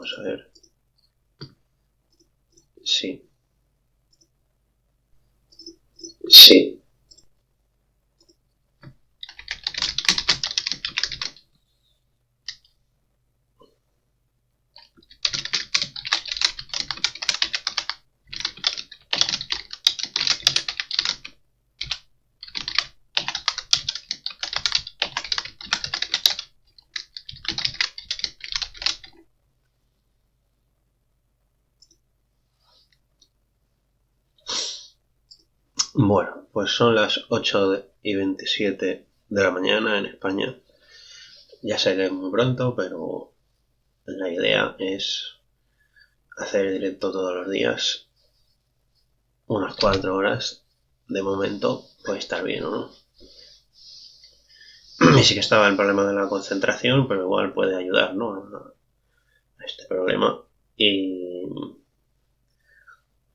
Vamos a ver. Sí. Sí. Bueno, pues son las 8:27 de la mañana en España. Ya sé que es muy pronto, pero la idea es hacer directo todos los días, unas 4 horas. De momento puede estar bien, ¿o no? Y sí que estaba el problema de la concentración, pero igual puede ayudar, ¿no? A este problema. Y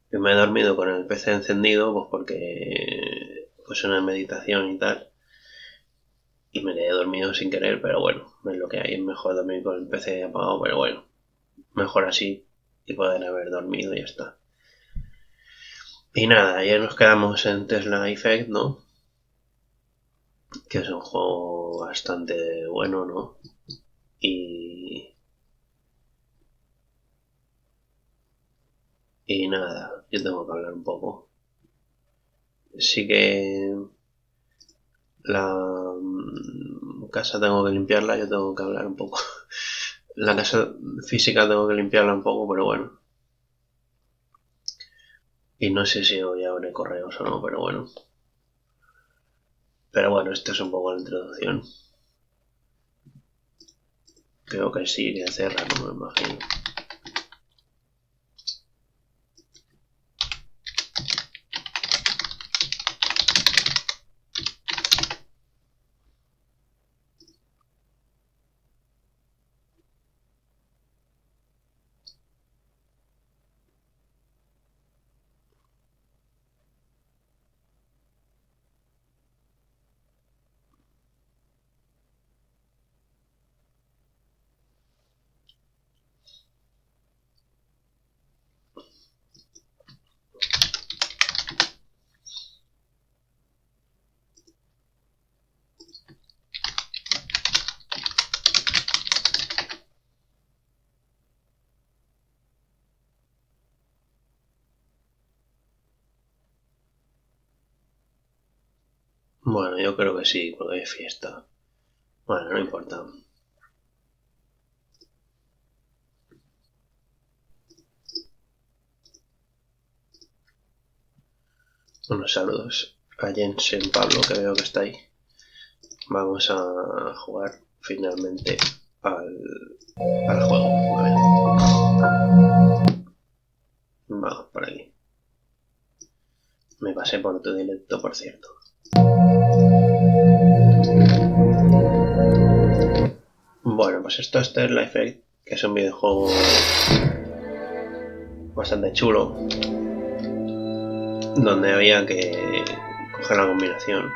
me he dormido con el PC encendido, pues porque pues una meditación y tal. Y me quedé dormido sin querer, pero bueno, es lo que hay. Es mejor dormir con el PC apagado, pero bueno, mejor así y poder haber dormido y ya está. Y nada, ya nos quedamos en Tesla Effect, ¿no? Que es un juego bastante bueno, ¿no? Y nada, yo tengo que hablar un poco. Sí que la casa tengo que limpiarla, yo tengo que hablar un poco. La casa física tengo que limpiarla un poco, pero bueno. Y no sé si hoy abre correos o no, pero bueno. Pero bueno, esto es un poco la introducción. Creo que sí, que cerra, no me imagino. Bueno, yo creo que sí, porque hay fiesta. Bueno, no importa. Unos saludos a Jensen Pablo, que veo que está ahí. Vamos a jugar finalmente al juego. Vale. Vamos por aquí. Me pasé por tu directo, por cierto. Bueno, pues esto es Tesla Effect, que es un videojuego bastante chulo, donde había que coger la combinación,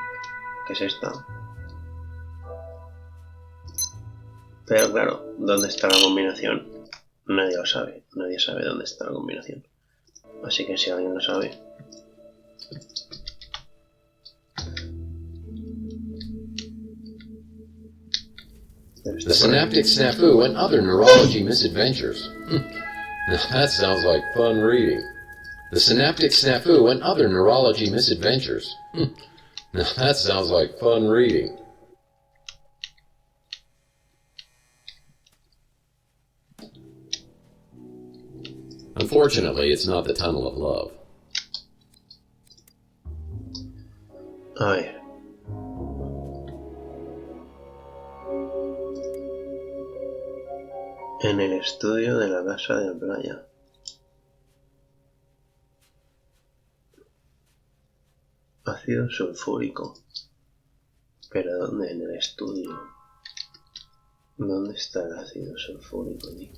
que es esta. Pero claro, ¿dónde está la combinación? Nadie lo sabe, nadie sabe dónde está la combinación. Así que si alguien lo sabe... The synaptic snafu and other neurology misadventures. Now that sounds like fun reading. The synaptic snafu and other neurology misadventures. Now that sounds like fun reading. Unfortunately, it's not the tunnel of love. A ver. En el estudio de la casa de playa. Ácido sulfúrico. ¿Pero dónde? En el estudio. ¿Dónde está el ácido sulfúrico, tío?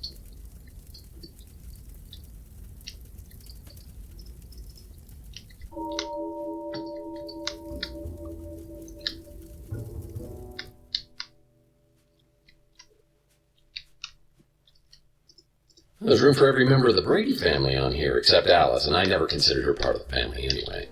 There's room for every member of the Brady family on here, except Alice, and I never considered her part of the family anyway.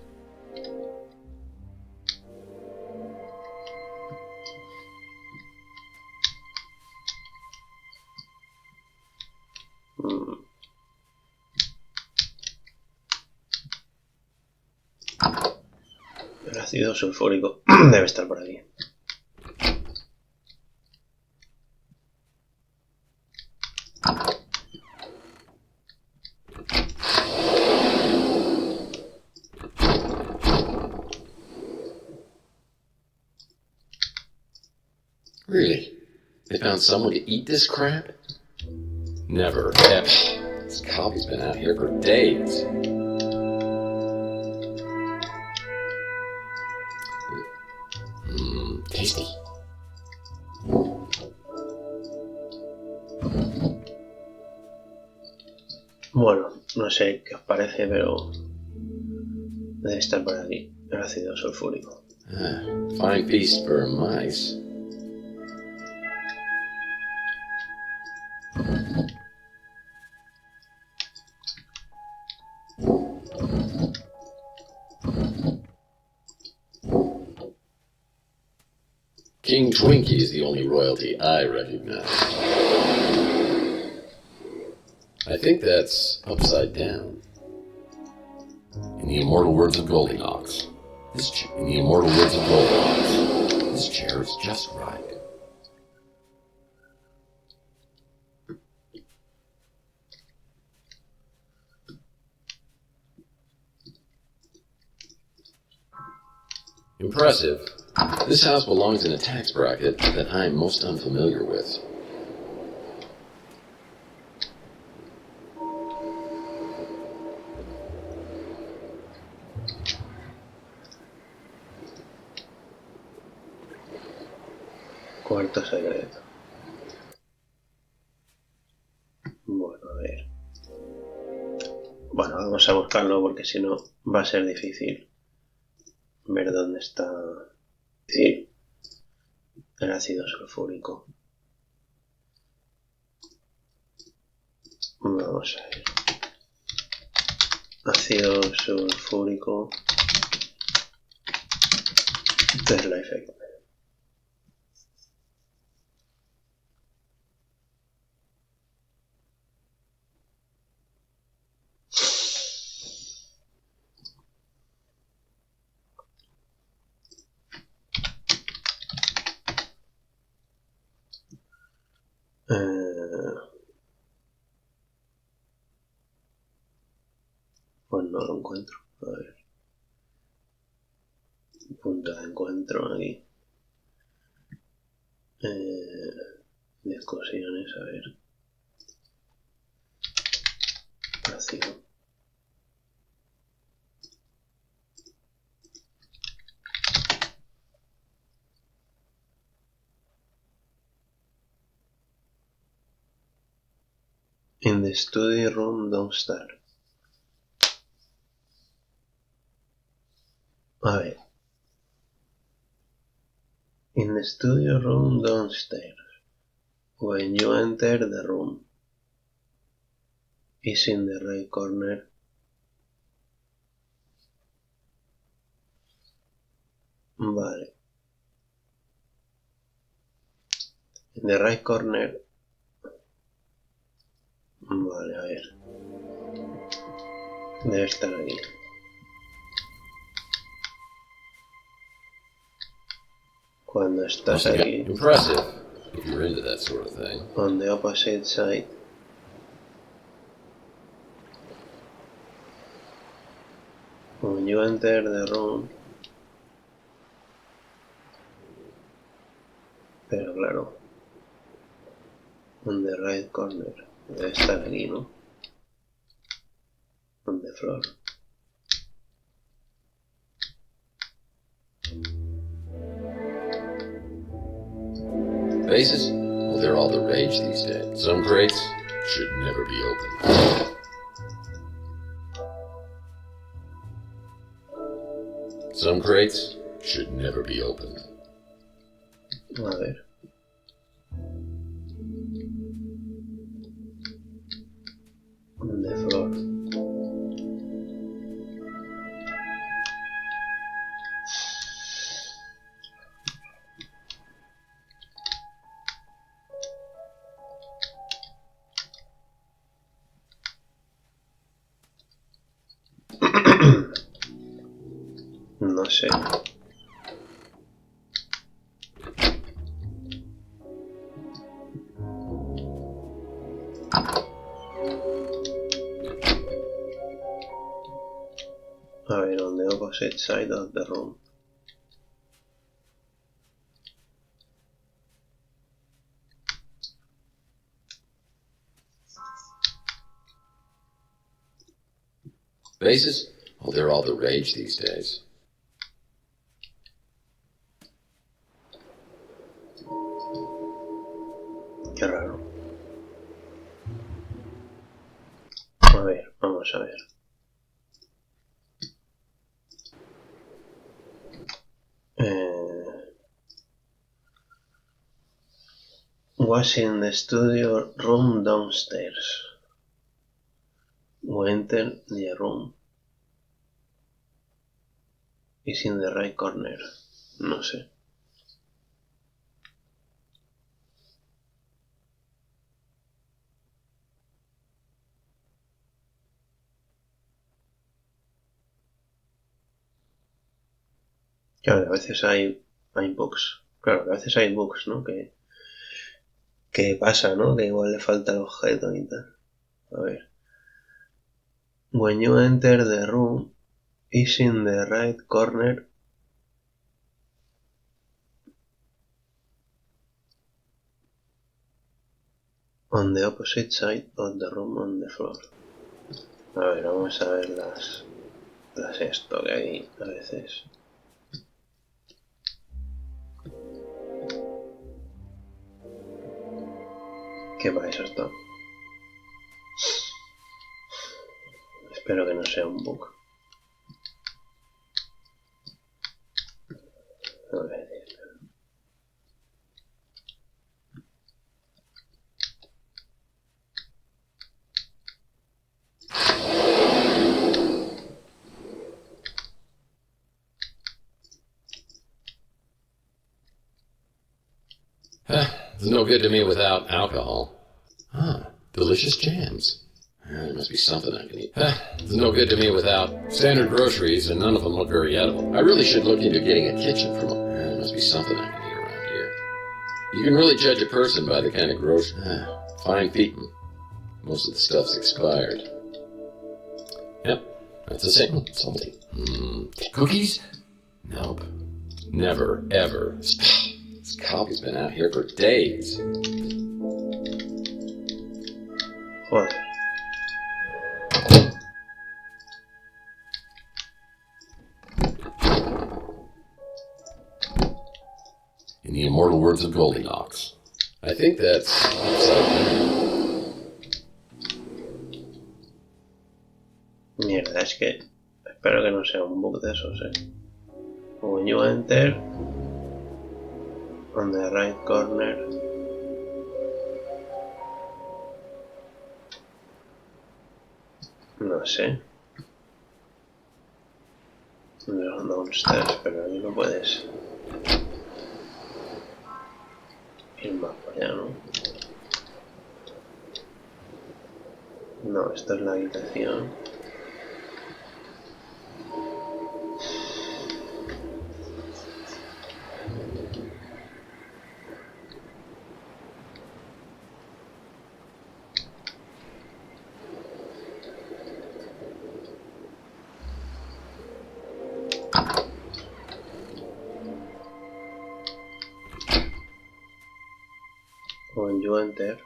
El ácido sulfúrico debe estar por aquí. Really? They found someone to eat this crap? Never. Ever. This coffee's been out here for days. Tasty. Bueno, no sé qué os parece, pero debe estar por aquí el ácido sulfúrico. Fine feast for mice. King Twinkie is the only royalty I recognize. I think that's upside down. In the immortal words of Goldilocks, this chair is just right. Impressive. This house belongs in a tax bracket that I'm most unfamiliar with. Cuarto secreto. Bueno, a ver. Bueno, vamos a buscarlo porque si no va a ser difícil ver dónde está. Sí, el ácido sulfúrico. Vamos a ver. Ácido sulfúrico. Tesla Effect. Pues no lo encuentro. A ver. Punto de encuentro aquí. Discusiones, a ver. Ácido. In the study room downstairs. A ver. In the studio room downstairs. When you enter the room. Is in the right corner. Vale. In the right corner. Vale, a ver. Debe estar aquí. Cuando estás aquí. Impressive, if you're into that sort of thing. On the opposite side. When you enter the room. Pero claro. On the right corner. Debe estar aquí, ¿no? On the floor. Faces? Well, they're all the rage these days. Some crates should never be opened. Some crates should never be opened. A ver. No sé. A ver, on the opposite side of the room. Faces? Oh, they're all the rage these days. Qué raro. A ver, vamos a ver. Was in the studio room downstairs. We enter the room. Is in the right corner. No sé. Claro, a veces hay bugs. Claro, a veces hay bugs, ¿no? Que pasa, ¿no? Que igual le falta el objeto y tal. A ver. When you enter the room, is in the right corner. On the opposite side of the room on the floor. A ver, vamos a ver las esto que hay a veces. ¿Qué para eso está? Espero que no sea un bug. A ver. It's no good to me without alcohol. Ah, delicious jams. There must be something I can eat. It's no good to me without standard groceries, and none of them look very edible. I really should look into getting a kitchen from them. There must be something I can eat around here. You can really judge a person by the kind of groceries. Fine feeding. Most of the stuff's expired. Yep, that's the same. Salty. Cookies? Nope. Never, ever. This coffee's been out here for days. Joder. In the immortal words of Goldilocks. I think that's upside down. Mierda, es que espero que no sea un bug de esos, When you enter on the right corner. No sé. No, downstairs, pero ahí no puedes ir más para allá, ¿no? No, esta es la habitación. When you enter.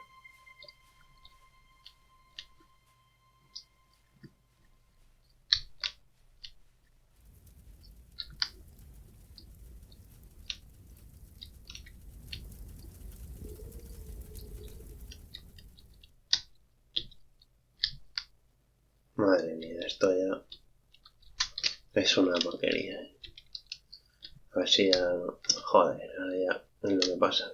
Madre mía, esto ya es una porquería. A ver si ya... Joder, ahora ya es lo que pasa.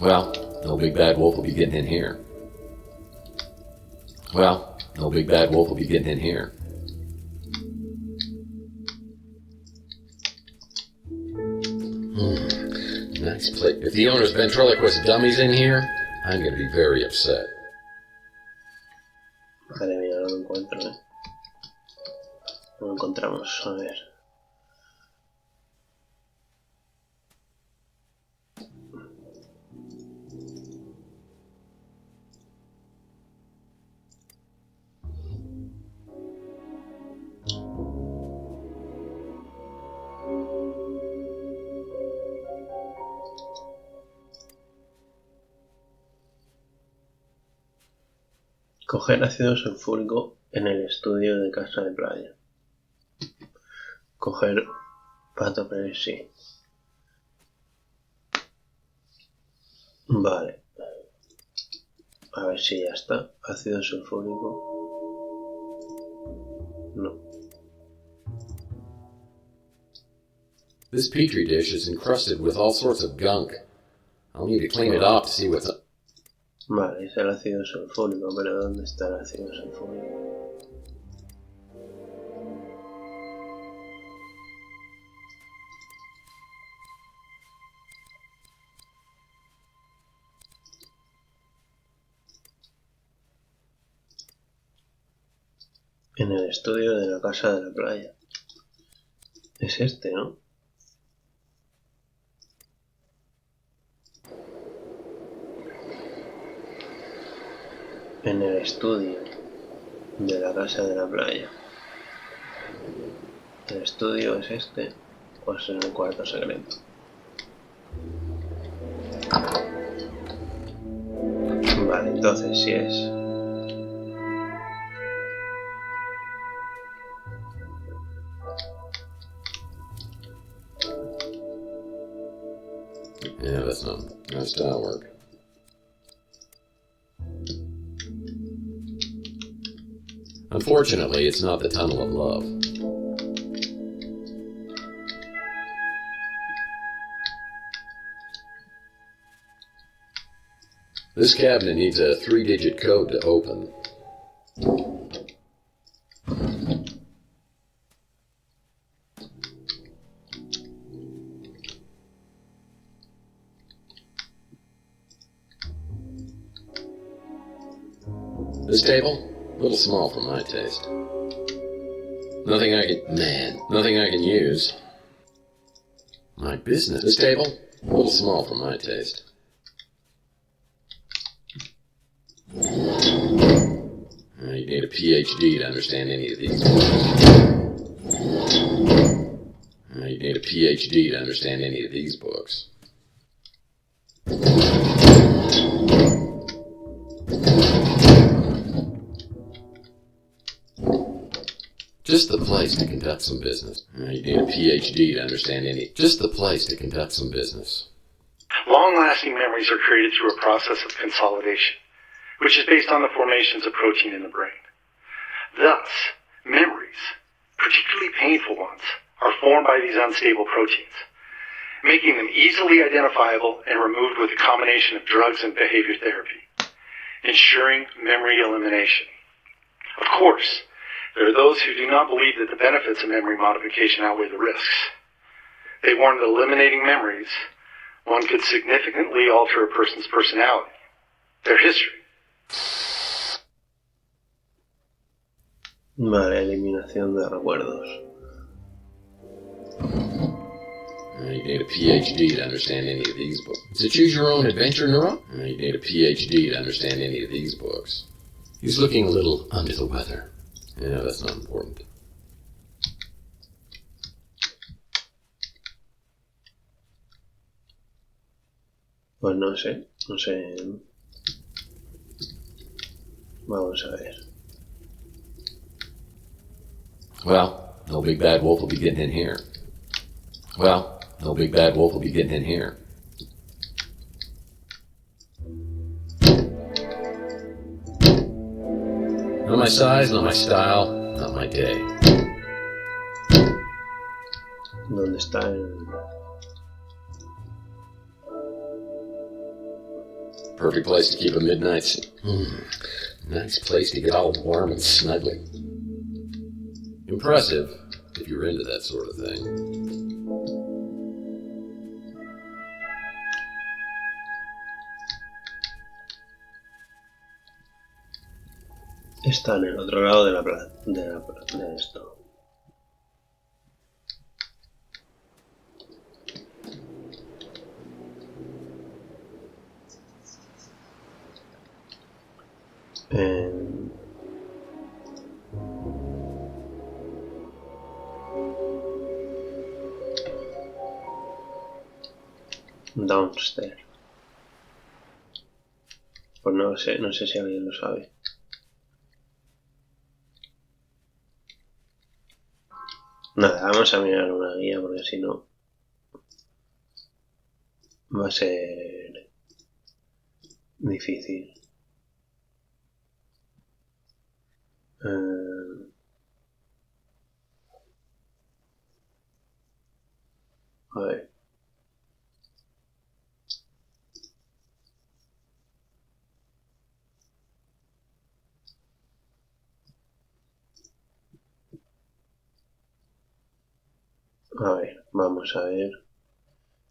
Well, no big bad wolf will be getting in here. Well, no big bad wolf will be getting in here. Nice plate. If the owner's ventriloquist dummies in here, I'm going to be very upset. Madre mía, no lo encuentro, No lo encontramos, a ver. Coger ácido sulfúrico en el estudio de casa de playa. Coger pato sí. Vale. A ver si ya está. Ácido sulfúrico. No. This petri dish is encrusted with all sorts of gunk. I'll need to clean it off to see what's up. Vale, es el ácido sulfúrico, pero ¿dónde está el ácido sulfúrico? En el estudio de la casa de la playa. Es este, ¿no? En el estudio de la casa de la playa. ¿El estudio es este o es en el cuarto secreto? Vale, entonces sí es. Yeah, that's not work. Unfortunately, it's not the tunnel of love. This cabinet needs a 3-digit code to open. This table? A little small for my taste. Nothing I can use. My business. This table? A little small for my taste. You need a PhD to understand any of these. You need a PhD to understand any of these books. Just the place to conduct some business. You need a PhD to understand any. Just the place to conduct some business. Long-lasting memories are created through a process of consolidation, which is based on the formations of protein in the brain. Thus, memories, particularly painful ones, are formed by these unstable proteins, making them easily identifiable and removed with a combination of drugs and behavior therapy, ensuring memory elimination. Of course, there are those who do not believe that the benefits of memory modification outweigh the risks. They warn that eliminating memories, one could significantly alter a person's personality, their history. Vale, eliminación de recuerdos. You need a PhD to understand any of these books. To choose your own adventure, Neuro? You need a PhD to understand any of these books. He's looking a little under the weather. Yeah, that's not important. Pues no sé. Vamos a ver. Well, no big bad wolf will be getting in here. Not my size, not my style, not my day. ¿Dónde está el...? Perfect place to keep a midnight. Nice place to get all warm and snuggly. Impressive, if you're into that sort of thing. Está en el otro lado de la de esto. Downstairs. Pues no sé si alguien lo sabe. Nada, vamos a mirar una guía porque si no va a ser difícil. A ver. A ver, vamos a ver.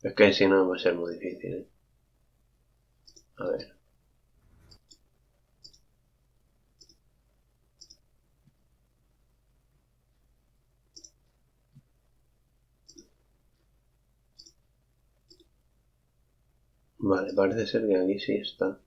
Es que si no va a ser muy difícil, ¿eh? A ver. Vale, parece ser que aquí sí está.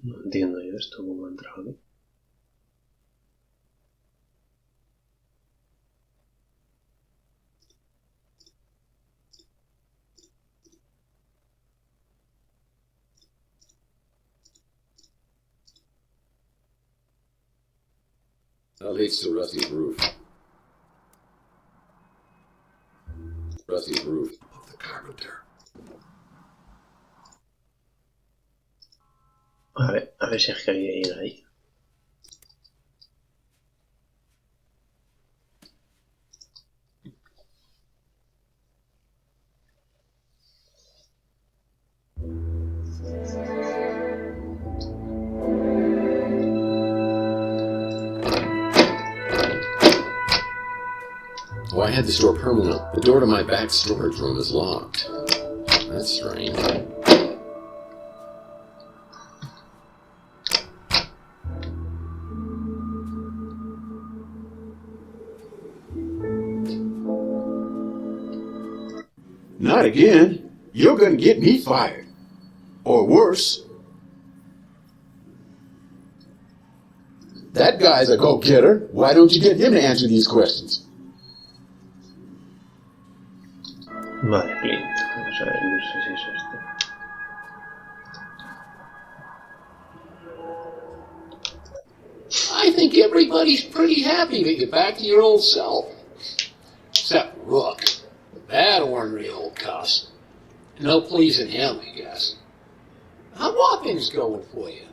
No entiendo yo esto cómo ha entrado aquí. That leads to Rusty's roof. Rusty's roof. Of the carpenter. A ver si es que hay que ir ahí. Oh, I had the store permanent. The door to my back storage room is locked. That's strange. Not again. You're gonna get me fired. Or worse. That guy's a go-getter. Why don't you get him to answer these questions? Vale, Clint. Vamos a ver, no sé si es esto. I think everybody's pretty happy to get back to your old self. Except Rook. That ornery old cuss. No pleasing him, I guess. How are things going for you?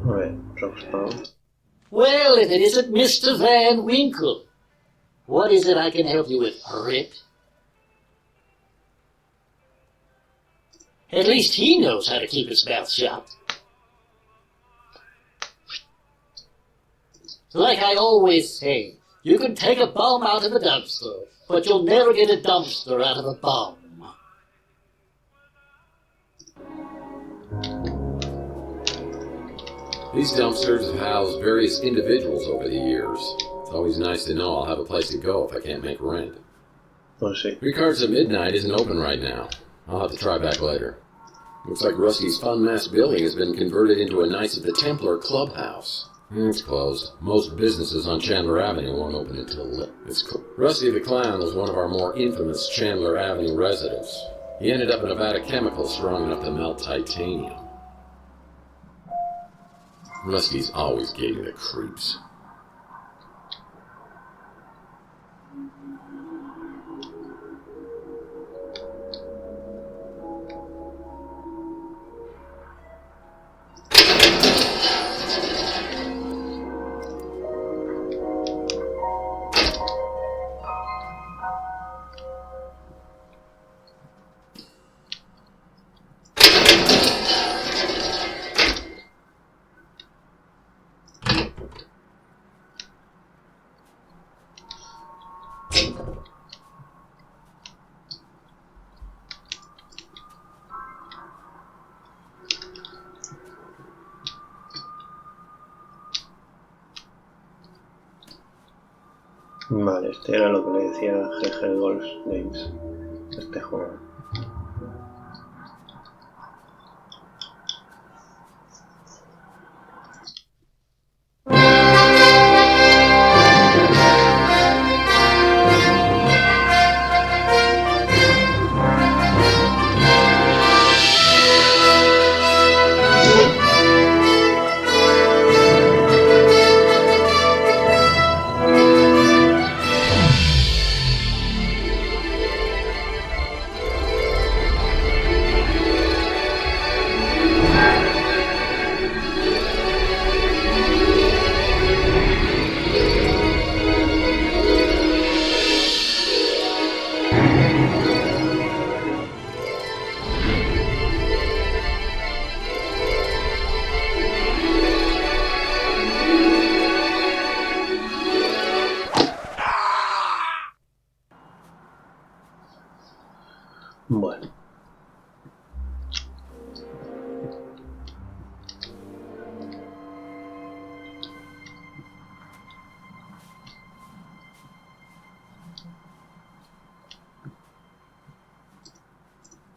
A ver, Rockstone. Well, if it isn't Mr. Van Winkle. What is it I can help you with, Rick? At least he knows how to keep his mouth shut. Like I always say, you can take a bum out of a dumpster, but you'll never get a dumpster out of a bum. These dumpsters have housed various individuals over the years. It's always nice to know I'll have a place to go if I can't make rent. Pues sí. Ricardo's at Midnight isn't open right now. I'll have to try back later. Looks like Rusty's Fun Mass building has been converted into a Knights of the Templar clubhouse. It's closed. Most businesses on Chandler Avenue won't open until it's closed. Rusty the Clown was one of our more infamous Chandler Avenue residents. He ended up in a vat of chemicals strong enough to melt titanium. Rusty's always gave me the creeps. Vale, este era lo que le decía GG Golf Games. Este juego. Bueno.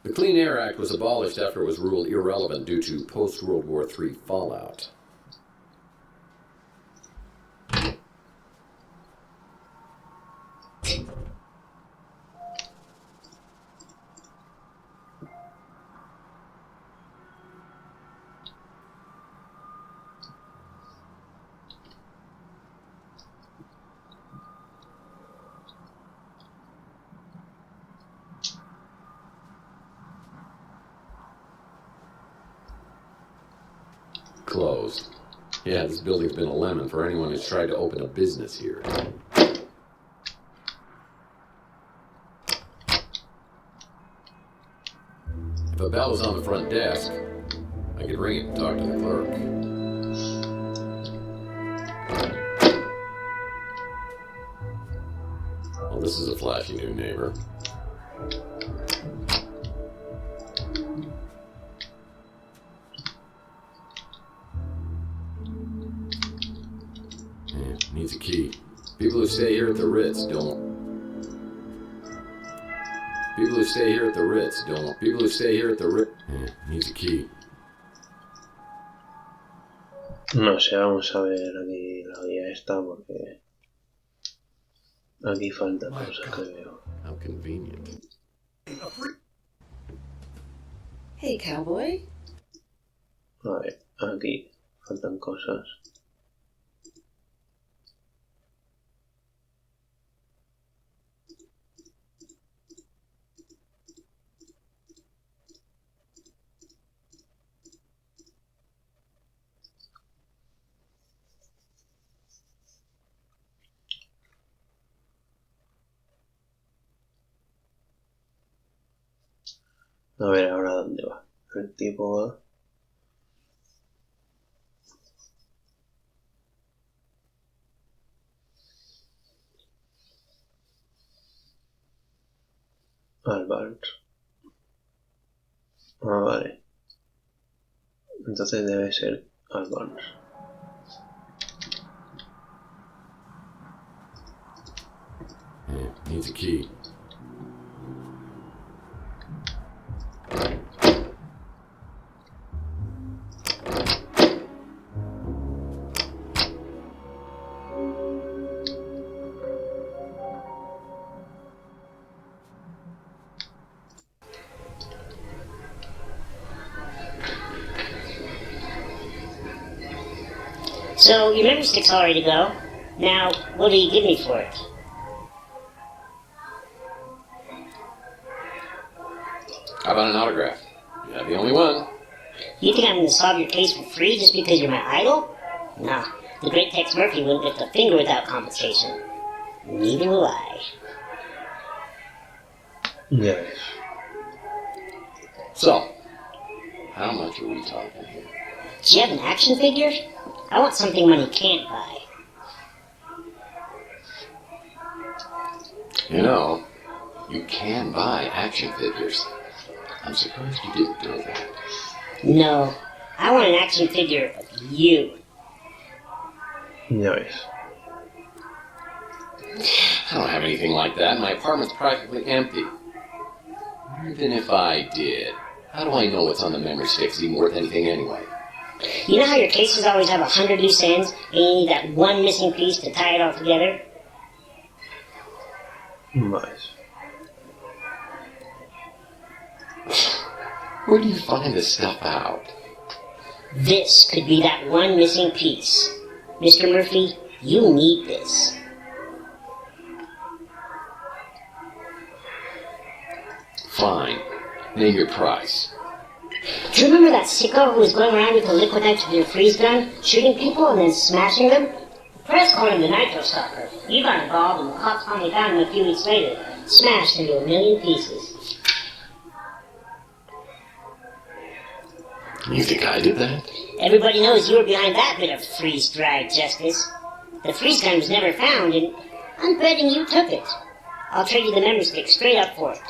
The Clean Air Act was abolished after it was ruled irrelevant due to post-World War III fallout. Closed. Yeah, this building's been a lemon for anyone who's tried to open a business here. If a bell was on the front desk, I could ring it and talk to the clerk. Well, this is a flashy new neighbor. Needs a key. People who stay here at the Ritz don't. People who stay here at the Ritz don't. People who stay here at the Ritz. Needs a key. No sé, vamos a ver aquí la guía esta porque aquí faltan cosas que veo. How convenient. Hey, cowboy. A ver, aquí faltan cosas. A ver ahora dónde va. El tipo va. Al bar. Ah, vale. Entonces debe ser al bar. Needs a key. So, your member stick's all ready to go. Now, what do you give me for it? How about an autograph? You're not the only one. You think I'm going to solve your case for free just because you're my idol? Nah, the great Tex Murphy wouldn't lift a finger without compensation. Neither will I. Yes. So, how much are we talking here? Do you have an action figure? I want something money can't buy. You know, you can buy action figures. I'm surprised you didn't know that. No, I want an action figure of you. Ya ves. I don't have anything like that. My apartment's practically empty. Even if I did, how do I know what's on the memory sticks even worth anything anyway? You know how your cases always have 100 loose ends, and you need that one missing piece to tie it all together? Nice. Where do you find this stuff out? This could be that one missing piece. Mr. Murphy, you need this. Fine. Name your price. Do you remember that sicko who was going around with a liquid nitrogen with your freeze gun, shooting people and then smashing them? The press called him the Nitro Stalker. You got involved and the cops finally found him a few weeks later, smashed into 1,000,000 pieces. You think I did that? Everybody knows you were behind that bit of freeze-dried justice. The freeze gun was never found, and I'm betting you took it. I'll trade you the memory stick straight up for it.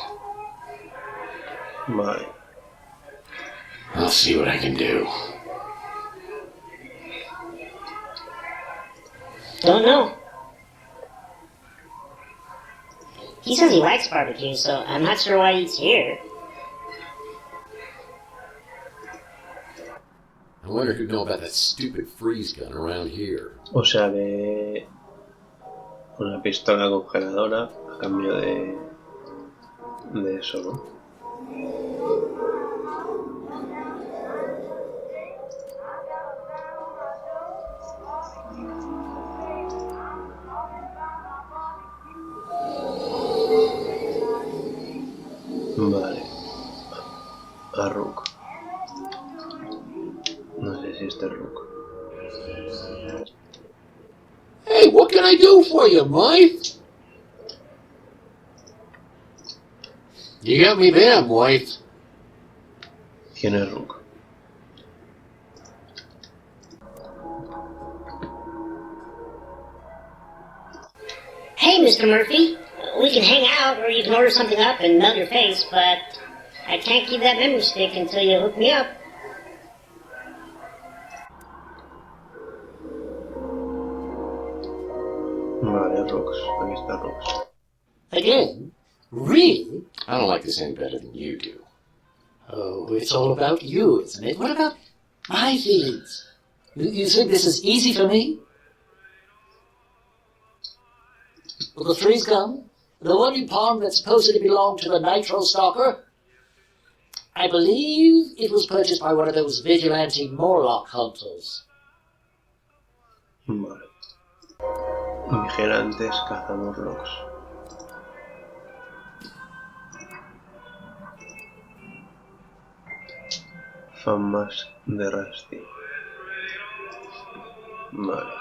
Vale. I'll see what I can do. Don't know. He says he likes barbecue, so I'm not sure why he's here. I wonder who'd know about that stupid freeze gun around here. O sea que una pistola congeladora a cambio de eso, ¿no? Vale. A Rook. No sé si este es Rook. Hey, what can I do for you, wife? You got me there, wife. ¿Quién es Rook? Hey, Mr. Murphy, we can hang out or you can order something up and melt your face, but I can't keep that memory stick until you hook me up. Vale, Rooks. Aquí está Rooks. Again? Really? I don't like this any better than you do. Oh, it's all about you, isn't it? What about my feelings? You think this is easy for me? Well, the freeze gun, the one you pawned that supposedly belonged to the Nitro Stalker, I believe it was purchased by one of those vigilante Morlock hunters. Vale. Vigilantes cazamorlocks. Famas de Rusty. Vale.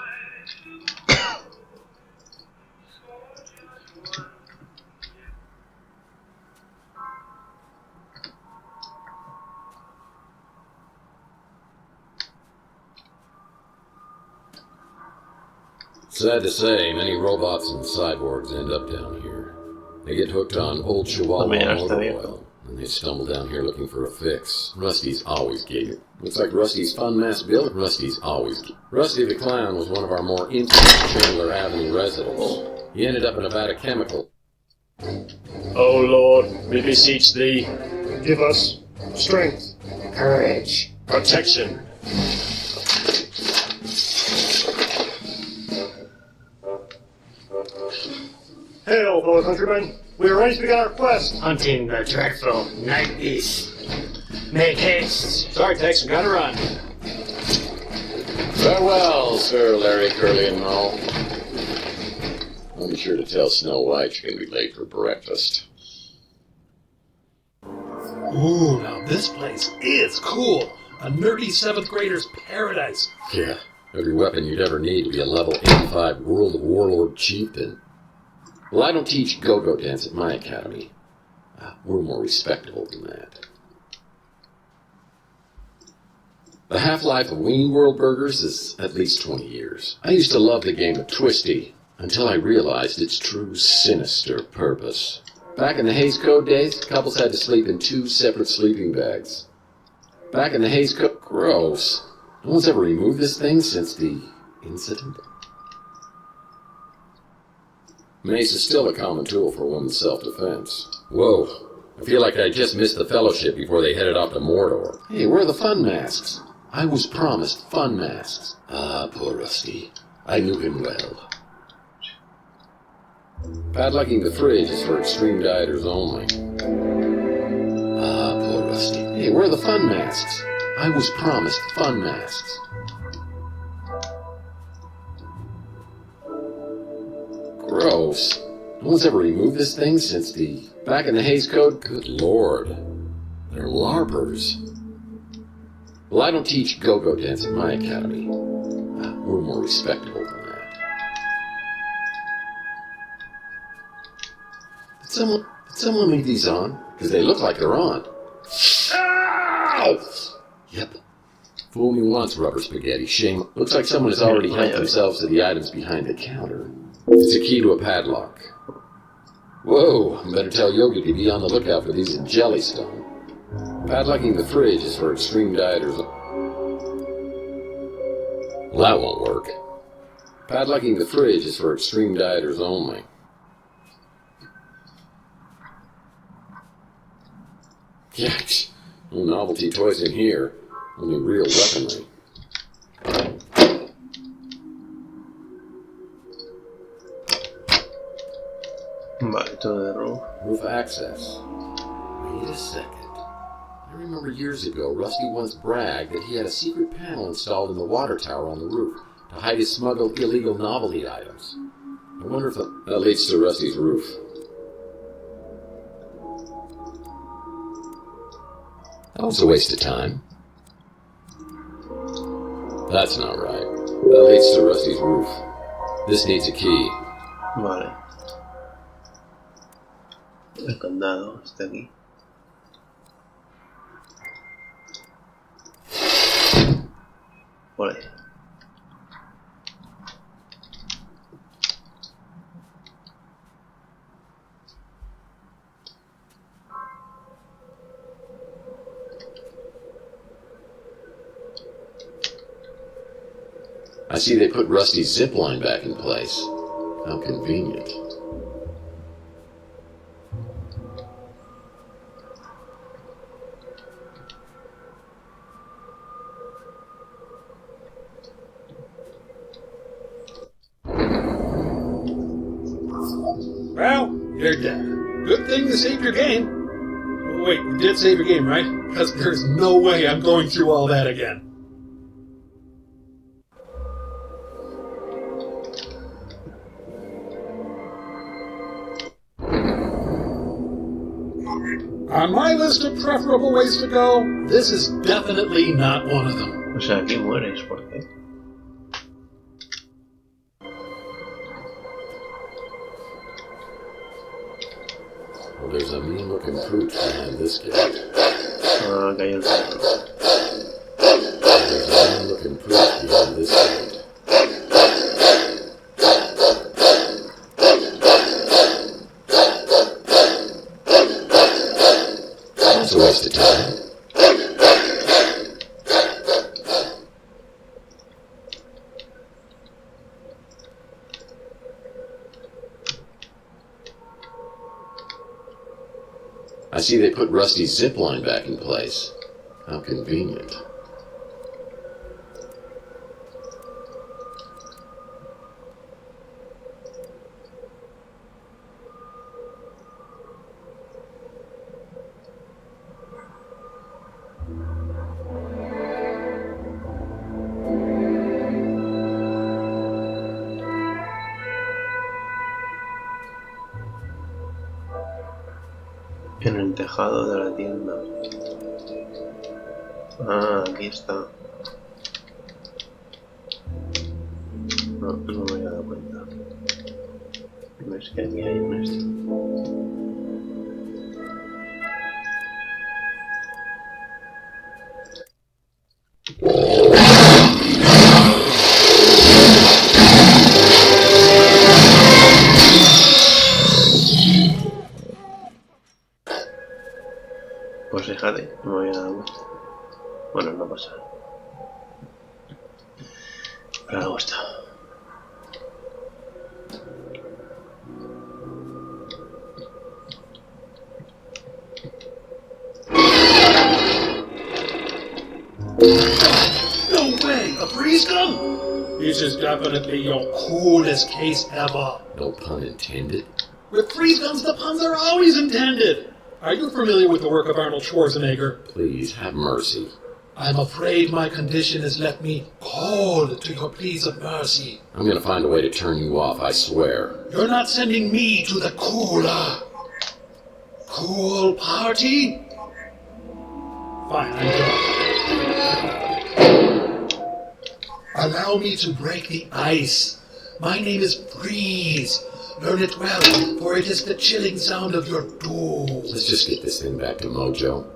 Sad to say, many robots and cyborgs end up down here. They get hooked on old Chihuahua motor oil, and they stumble down here looking for a fix. Rusty's always gated. Looks like Rusty's fun mass build. Rusty the Clown was one of our more intimate Chandler Avenue residents. He ended up in a vat of chemical. O Lord, we beseech thee, give us strength, Courage. protection. Hail, fellow countrymen. We are ready to begin our quest. Hunting the dreadful night beast. Make haste. Sorry, Tex, we gotta run. Farewell, Sir Larry, Curly, and Moe. I'll be sure to tell Snow White you're going to be late for breakfast. Ooh, now this place is cool. A nerdy 7th grader's paradise. Yeah, every weapon you'd ever need to be a level 85 World of Warlord chieftain. Well, I don't teach go-go dance at my academy. We're more respectable than that. The half-life of Ween World Burgers is at least 20 years. I used to love the game of Twisty, until I realized its true sinister purpose. Back in the Hays Code days, couples had to sleep in 2 separate sleeping bags. Back in the Hays Code... Gross. No one's ever removed this thing since the incident? Mace is still a common tool for women's self-defense. Whoa, I feel like I just missed the fellowship before they headed off to Mordor. Hey, where are the fun masks? I was promised fun masks. Ah, poor Rusty. I knew him well. Padlocking the fridge is for extreme dieters only. Ah, poor Rusty. Hey, where are the fun masks? I was promised fun masks. Gross. No one's ever removed this thing since the back in the Hays Code? Good lord. They're LARPers. Well, I don't teach go-go dance at my academy. We're more respectable than that. Did someone leave these on? Because they look like they're on. Ow! Yep. Fool me once, rubber spaghetti. Shame. Looks like someone has already helped themselves to the items behind the counter. It's a key to a padlock. Whoa, better tell Yogi to be on the lookout for these in Jellystone. Padlocking the fridge is for extreme dieters. Well, that won't work. Padlocking the fridge is for extreme dieters only. Yikes. No novelty toys in here. Only real weaponry. Vale, todo de roof. Roof access. Wait a second. I remember years ago, Rusty once bragged that he had a secret panel installed in the water tower on the roof to hide his smuggled illegal novelty items. I wonder if that leads to Rusty's roof. That was a waste of time. That's not right. That leads to Rusty's roof. This needs a key. Vale. El condado está aquí. Por ahí. I see they put Rusty's zip line back in place. How convenient. Well, you're dead. Good thing you saved your game. Oh, wait, you did save your game, right? Because there's no way I'm going through all that again. On my list of preferable ways to go, this is definitely not one of them. O sea, aquí mueres, ¿por qué? Well, there's a mean-looking pooch behind this gate. Ah, cayó el perro. There's a mean-looking pooch behind this gate. That's a waste of time. I see they put Rusty's zip line back in place. How convenient. En el tejado de la tienda. Ah, aquí está. No, no me había dado cuenta. Es que aquí hay un esto. Pues fíjate, no me había dado cuenta. Bueno, no pasa nada. Pero algo está. This is definitely your coolest case ever. No pun intended. With freeze guns, the puns are always intended. Are you familiar with the work of Arnold Schwarzenegger? Please, have mercy. I'm afraid my condition has left me cold to your pleas of mercy. I'm gonna find a way to turn you off, I swear. You're not sending me to the cool party? Fine, I'm done. Allow me to break the ice. My name is Freeze. Learn it well, for it is the chilling sound of your doom. Let's just get this thing back to Mojo.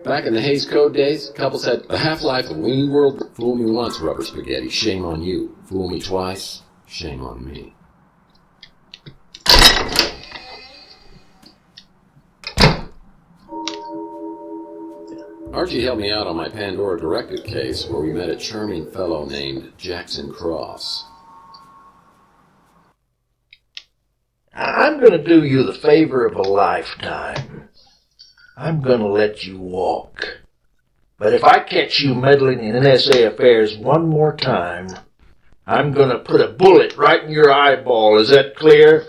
Back in the Hays Code days, couples had a half-life of Weenie World. Fool me once, rubber spaghetti, shame on you. Fool me twice, shame on me. Archie helped me out on my Pandora Directive case, where we met a charming fellow named Jackson Cross. I'm going to do you the favor of a lifetime. I'm going to let you walk. But if I catch you meddling in NSA affairs one more time, I'm going to put a bullet right in your eyeball. Is that clear?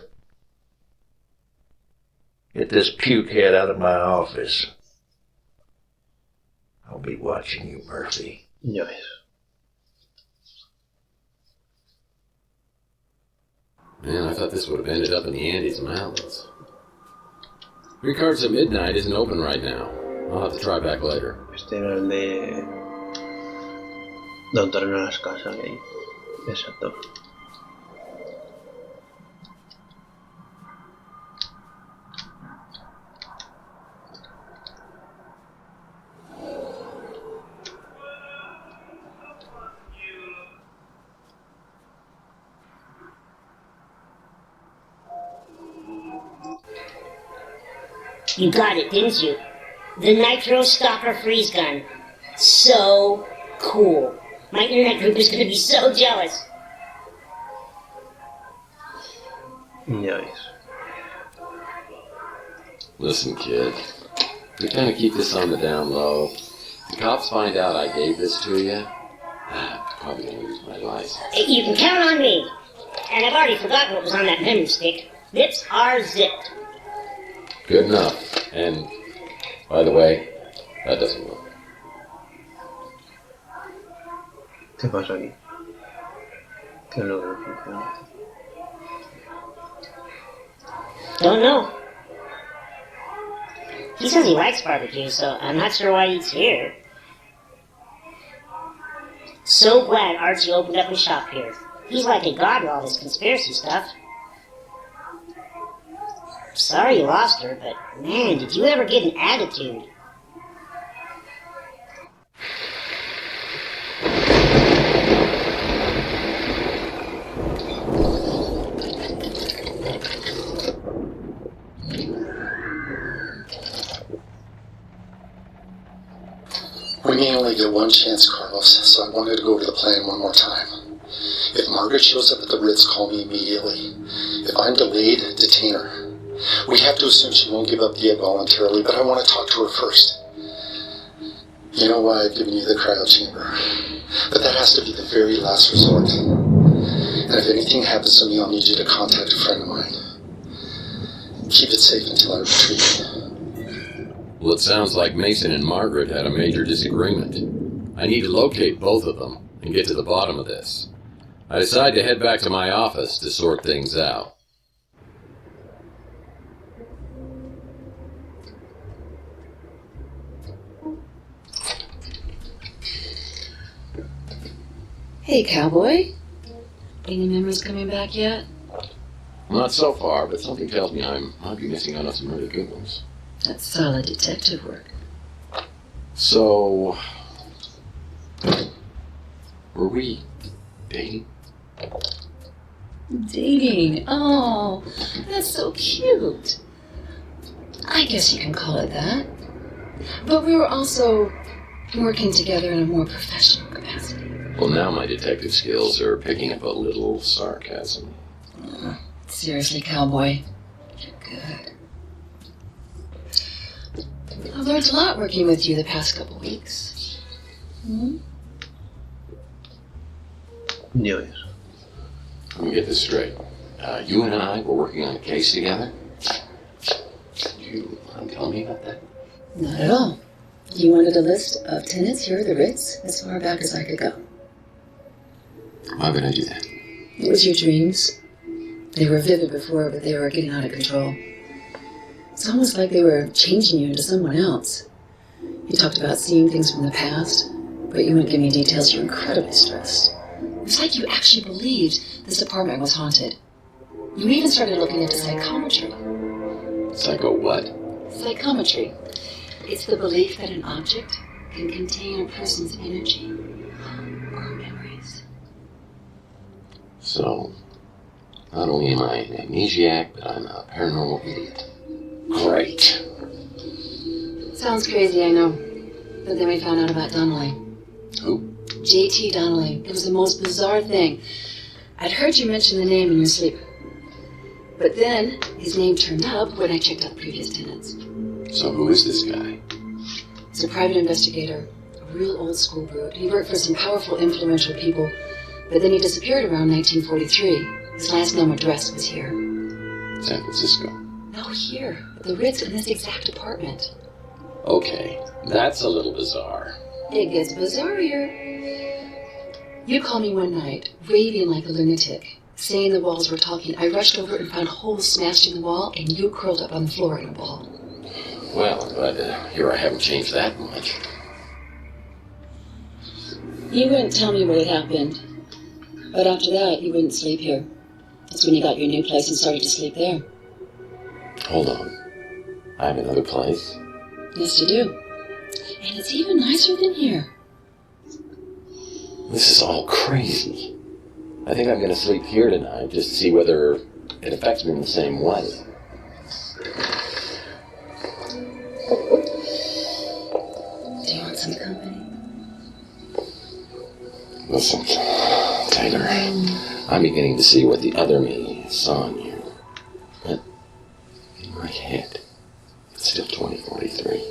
Get this puke head out of my office. I'll be watching you, Murphy. Ya ves. Man, I thought this would have ended up in the Andes Mountains. Ricard's at Midnight isn't open right now. I'll have to try back later. Este era el de Don Torno a las casas ahí. Exacto. You got it, didn't you? The Nitro Stalker Freeze Gun. So cool. My internet group is going to be so jealous. Ya ves. Listen, kid. To kind of keep this on the down low, if the cops find out I gave this to you, I'm probably going to lose my license. You can count on me. And I've already forgotten what was on that memory stick. Lips are zipped. Good enough. And, by the way, that doesn't work. ¿Qué pasa aquí? ¿Qué es lo que no funciona? Don't know. He says he likes barbecue, so I'm not sure why he's here. So glad Archie opened up his shop here. He's like a god with all this conspiracy stuff. Sorry you lost her, but man, did you ever get an attitude? We may only get one chance, Carlos, so I wanted to go over the plan one more time. If Margaret shows up at the Ritz, call me immediately. If I'm delayed, detain her. We have to assume she won't give up the egg voluntarily, but I want to talk to her first. You know why I've given you the cryo chamber, but that has to be the very last resort. And if anything happens to me, I'll need you to contact a friend of mine. Keep it safe until I retreat. Well, it sounds like Mason and Margaret had a major disagreement. I need to locate both of them and get to the bottom of this. I decide to head back to my office to sort things out. Hey, cowboy. Any memories coming back yet? Not so far, but something tells me I might be missing out on some really good ones. That's solid detective work. So, were we dating? Dating. Oh, that's so cute. I guess you can call it that. But we were also working together in a more professional capacity. Well, now my detective skills are picking up a little sarcasm. Seriously, cowboy. You're good. I've learned a lot working with you the past couple weeks. Ya ves. Let me get this straight. You and I were working on a case together? You want to tell me about that? Not at all. You wanted a list of tenants here at the Ritz as far back as I could go. Why would I do that? It was your dreams. They were vivid before, but they were getting out of control. It's almost like they were changing you into someone else. You talked about seeing things from the past, but you wouldn't give me details. You were incredibly stressed. It was like you actually believed this apartment was haunted. You even started looking into psychometry. Psycho what? Psychometry. It's the belief that an object can contain a person's energy or memories. So, not only am I an amnesiac, but I'm a paranormal idiot. Great. Sounds crazy, I know. But then we found out about Donnelly. Who? J.T. Donnelly. It was the most bizarre thing. I'd heard you mention the name in your sleep. But then, his name turned up when I checked out previous tenants. So who is this guy? He's a private investigator, a real old school brute. He worked for some powerful, influential people, but then he disappeared around 1943. His last known address was here. San Francisco. No, here. At the Ritz in this exact apartment. Okay, that's a little bizarre. It gets bizarrier. You called me one night, raving like a lunatic, saying the walls were talking. I rushed over and found holes smashed in the wall, and you curled up on the floor in a ball. Well, but here I haven't changed that much. You wouldn't tell me what had happened. But after that, you wouldn't sleep here. That's when you got your new place and started to sleep there. Hold on. I have another place? Yes, you do. And it's even nicer than here. This is all crazy. I think I'm going to sleep here tonight just to see whether it affects me in the same way. Do you want some company? Listen, Taylor, I'm beginning to see what the other me saw in you. But in my head, it's still 2043.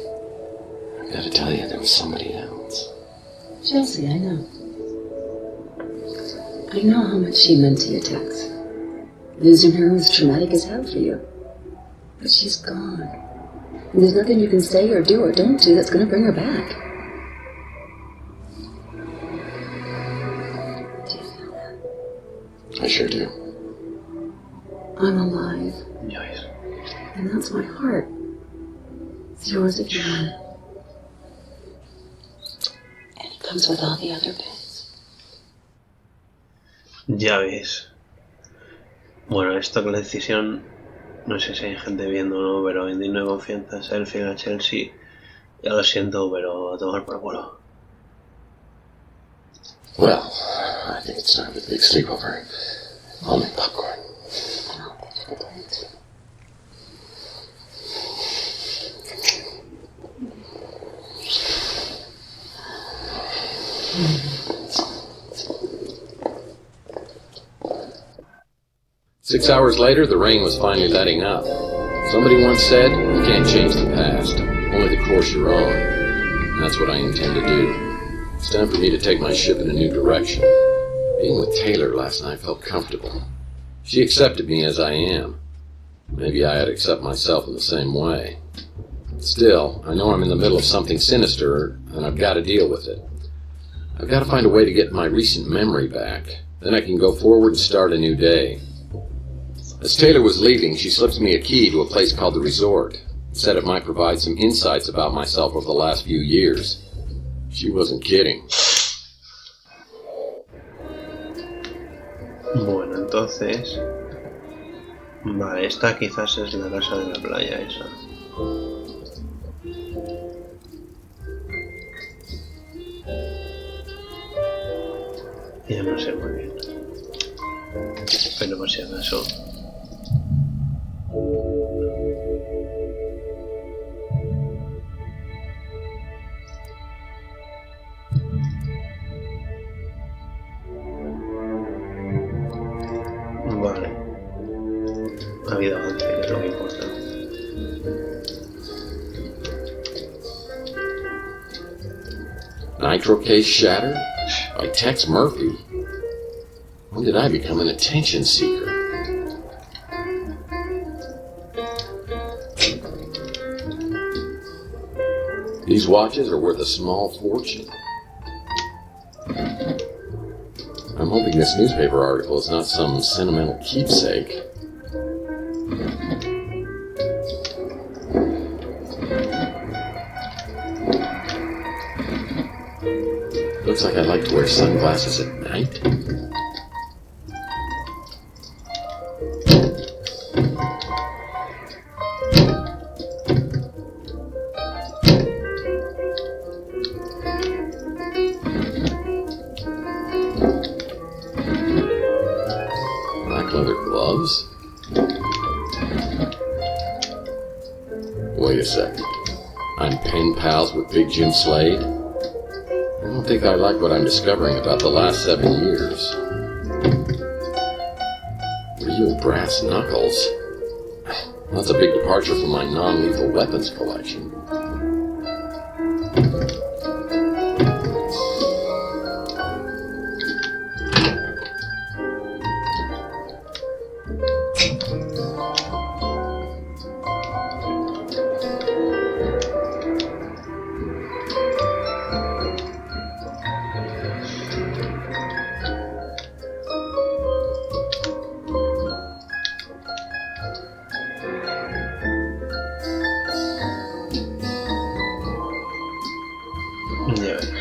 I've got to tell you, there was somebody else. Chelsea, I know. I know how much she meant to you, Tex. Losing her was traumatic as hell for you. But she's gone. And there's nothing you can say or do or don't do that's going to bring her back. Do you feel that? I sure do. I'm alive. Yes. And that's my heart. It's yours if you want it. And it comes with all the other bits. Ya ves. Bueno, esto con la decisión, no sé si hay gente viendo o no, pero indigno de confianza, selfie a Chelsea. Ya lo siento, pero a tomar por culo. Well, I think it's time for the big sleepover. I'll make popcorn. Six hours later, the rain was finally letting up. Somebody once said, you can't change the past, only the course you're on. And that's what I intend to do. It's time for me to take my ship in a new direction. Being with Taylor last night felt comfortable. She accepted me as I am. Maybe I ought to accept myself in the same way. Still, I know I'm in the middle of something sinister, and I've got to deal with it. I've got to find a way to get my recent memory back. Then I can go forward and start a new day. As Taylor was leaving, she slipped me a key to a place called the Resort. Said it might provide some insights about myself over the last few years. She wasn't kidding. Bueno, entonces... Vale, esta quizás es la casa de la playa esa. Ya no sé muy bien. Pero por si acaso. Vale. Ha habido avance, que es lo que importa. Nitro case shattered? By Tex Murphy? When did I become an attention seeker? These watches are worth a small fortune. I'm hoping this newspaper article is not some sentimental keepsake. Looks like I'd like to wear sunglasses at night. Black leather gloves? Wait a second. I'm pen pals with Big Jim Slade? I don't think I like what I'm discovering about the last 7 years. Real brass knuckles. That's a big departure from my non-lethal weapons collection. Ya ves.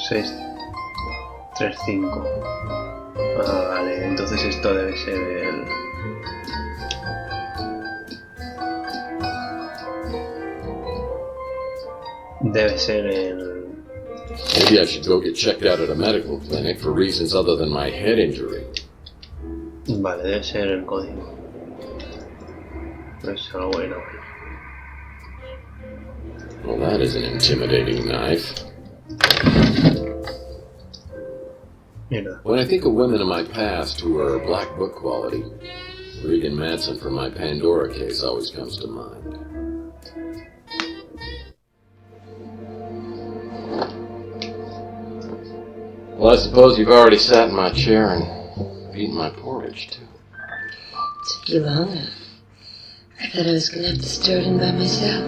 Seis, 3, 5. Ah, vale, entonces esto debe ser el... Debe ser el... Maybe I should go get checked out at a medical clinic for reasons other than my head injury. Vale, debe ser el código. Es algo bueno. Well, that is an intimidating knife. Mira. When I think of women in my past who are black book quality, Regan Madsen from my Pandora case always comes to mind. Well, I suppose you've already sat in my chair and eaten my porridge, too. Took you long enough. I thought I was going to have to stir it in by myself.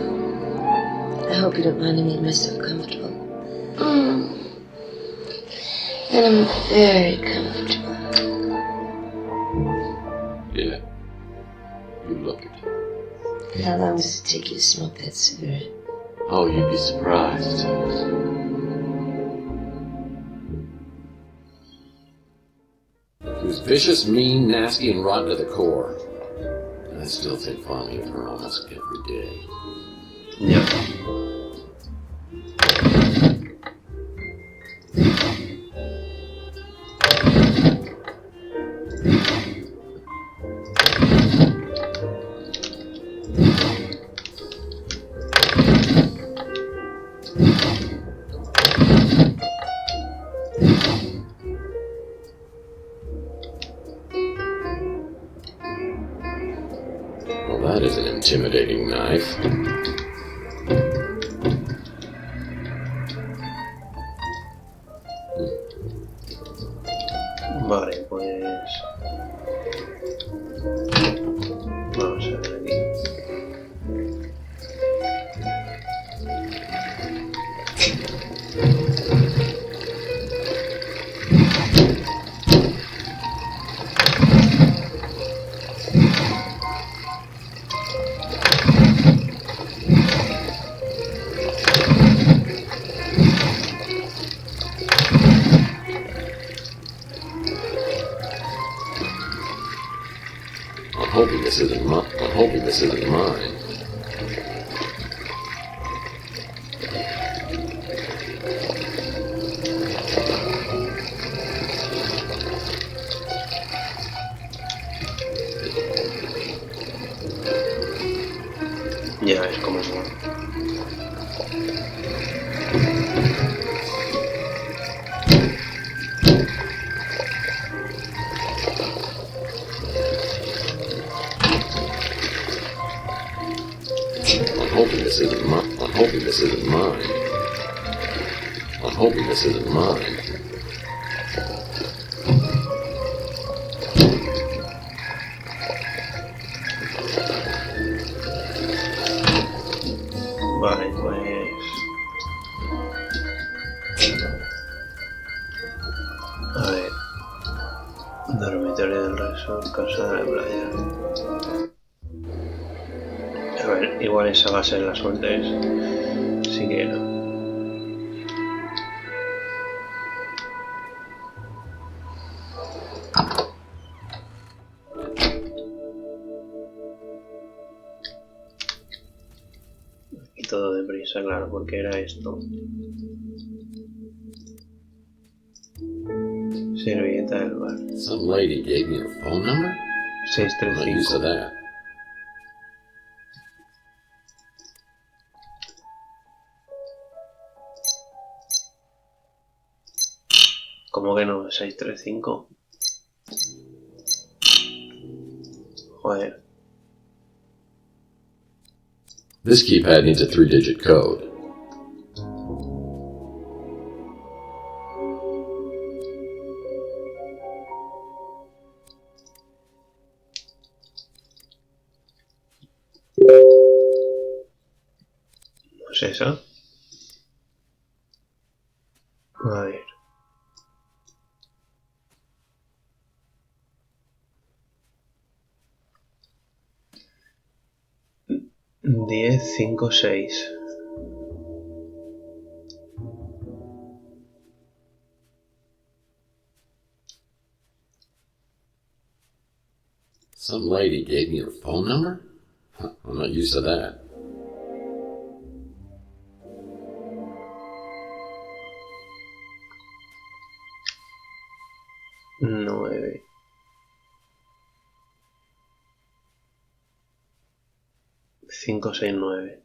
I hope you don't mind me making myself comfortable. And I'm very comfortable. Yeah. You look it. How long does it take you to smoke that cigarette? Oh, you'd be surprised. She was vicious, mean, nasty, and rotten to the core. I still think fondly of her almost every day. Ya. Well, that is an intimidating knife. Vale, pues... Vamos a ver aquí. hoping this isn't mine. Ya es como es. I'm hoping this isn't mine. I'm hoping this isn't mine. Vale, pues... A ver... Dormitorio del resort, casa de la playa. A ver, igual esa va a ser la suerte. Si quiero. Y todo deprisa, claro, porque era esto. Servilleta del bar. Some lady gave me her phone number? I'm not used to 635. that. ¿Cómo que no? 635. Joder. This keypad needs a 3-digit code. ¿No es eso? A ver. Diez, cinco, seis. Some lady gave me her phone number? I'm not used to that. Nueve. Cinco, seis, nueve.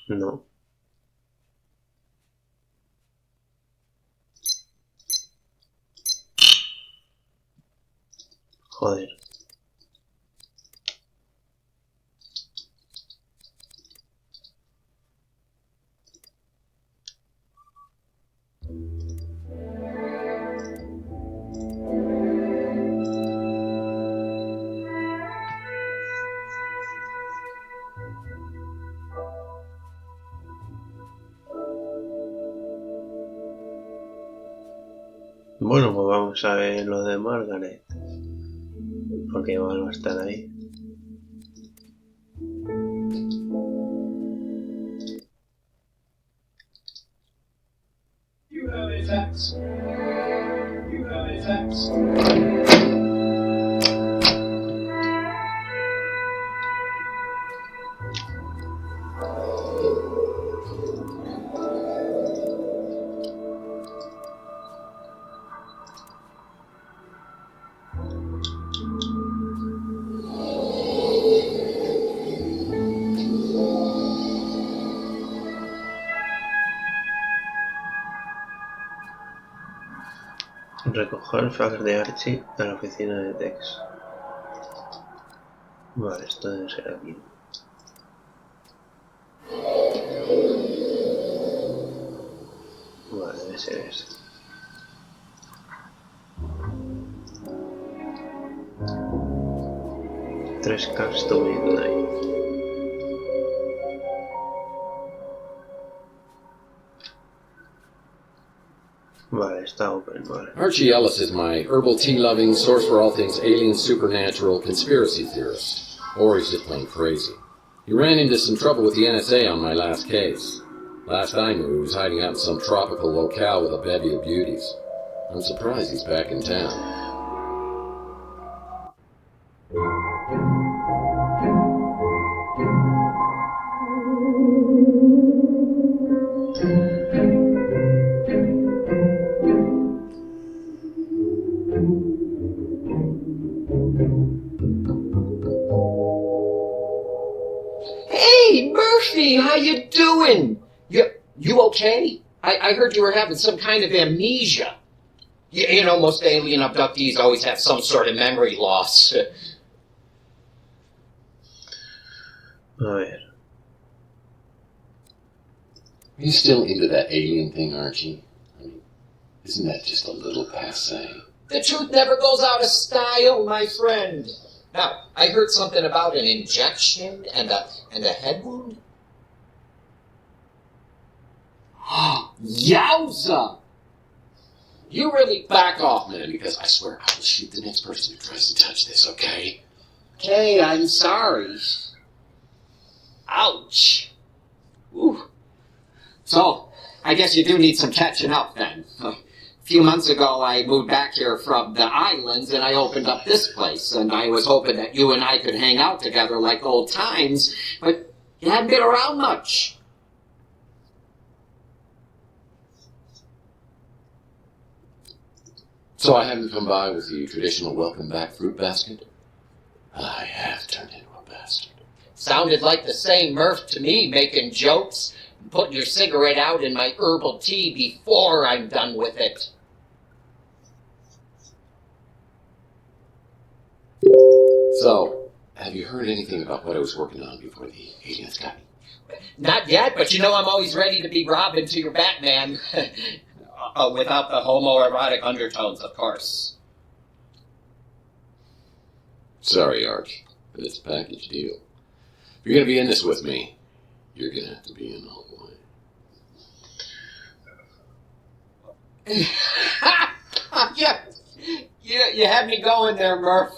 No. Joder. Bueno, pues vamos a ver lo de Margaret. Porque igual va a estar ahí. You have a fax. You have a fax. Recoger el fax de Archie a la oficina de Tex. Vale, esto debe ser aquí. Vale, debe ser eso. Tres cars to midnight. Vale, está open, vale. Archie Ellis is my herbal tea-loving, source for all things alien, supernatural, conspiracy theorist. Or he's just plain crazy. He ran into some trouble with the NSA on my last case. Last I knew, he was hiding out in some tropical locale with a bevy of beauties. I'm surprised he's back in town. Hey, Murphy, how you doing? You okay? I heard you were having some kind of amnesia. You know, most alien abductees always have some sort of memory loss. A ver. You're still into that alien thing, aren't you? I mean, isn't that just a little passé? The truth never goes out of style, my friend. Now, I heard something about an injection and a head wound. Yowza! You really back off, man, because I swear I will shoot the next person who tries to touch this, okay? Okay, I'm sorry. Ouch. Ooh. So, I guess you do need some catching up then. A few months ago, I moved back here from the islands, and I opened up this place, and I was hoping that you and I could hang out together like old times, but you haven't been around much. So I haven't come by with the traditional welcome back fruit basket? I have turned into a bastard. Sounded like the same Murph to me, making jokes, and putting your cigarette out in my herbal tea before I'm done with it. So, have you heard anything about what I was working on before the aliens got me? Not yet, but you know I'm always ready to be Robin to your Batman. Without the homoerotic undertones, of course. Sorry, Arch, but it's a package deal. If you're going to be in this with me, you're going to have to be in the whole way. Yeah, you had me going there, Murph.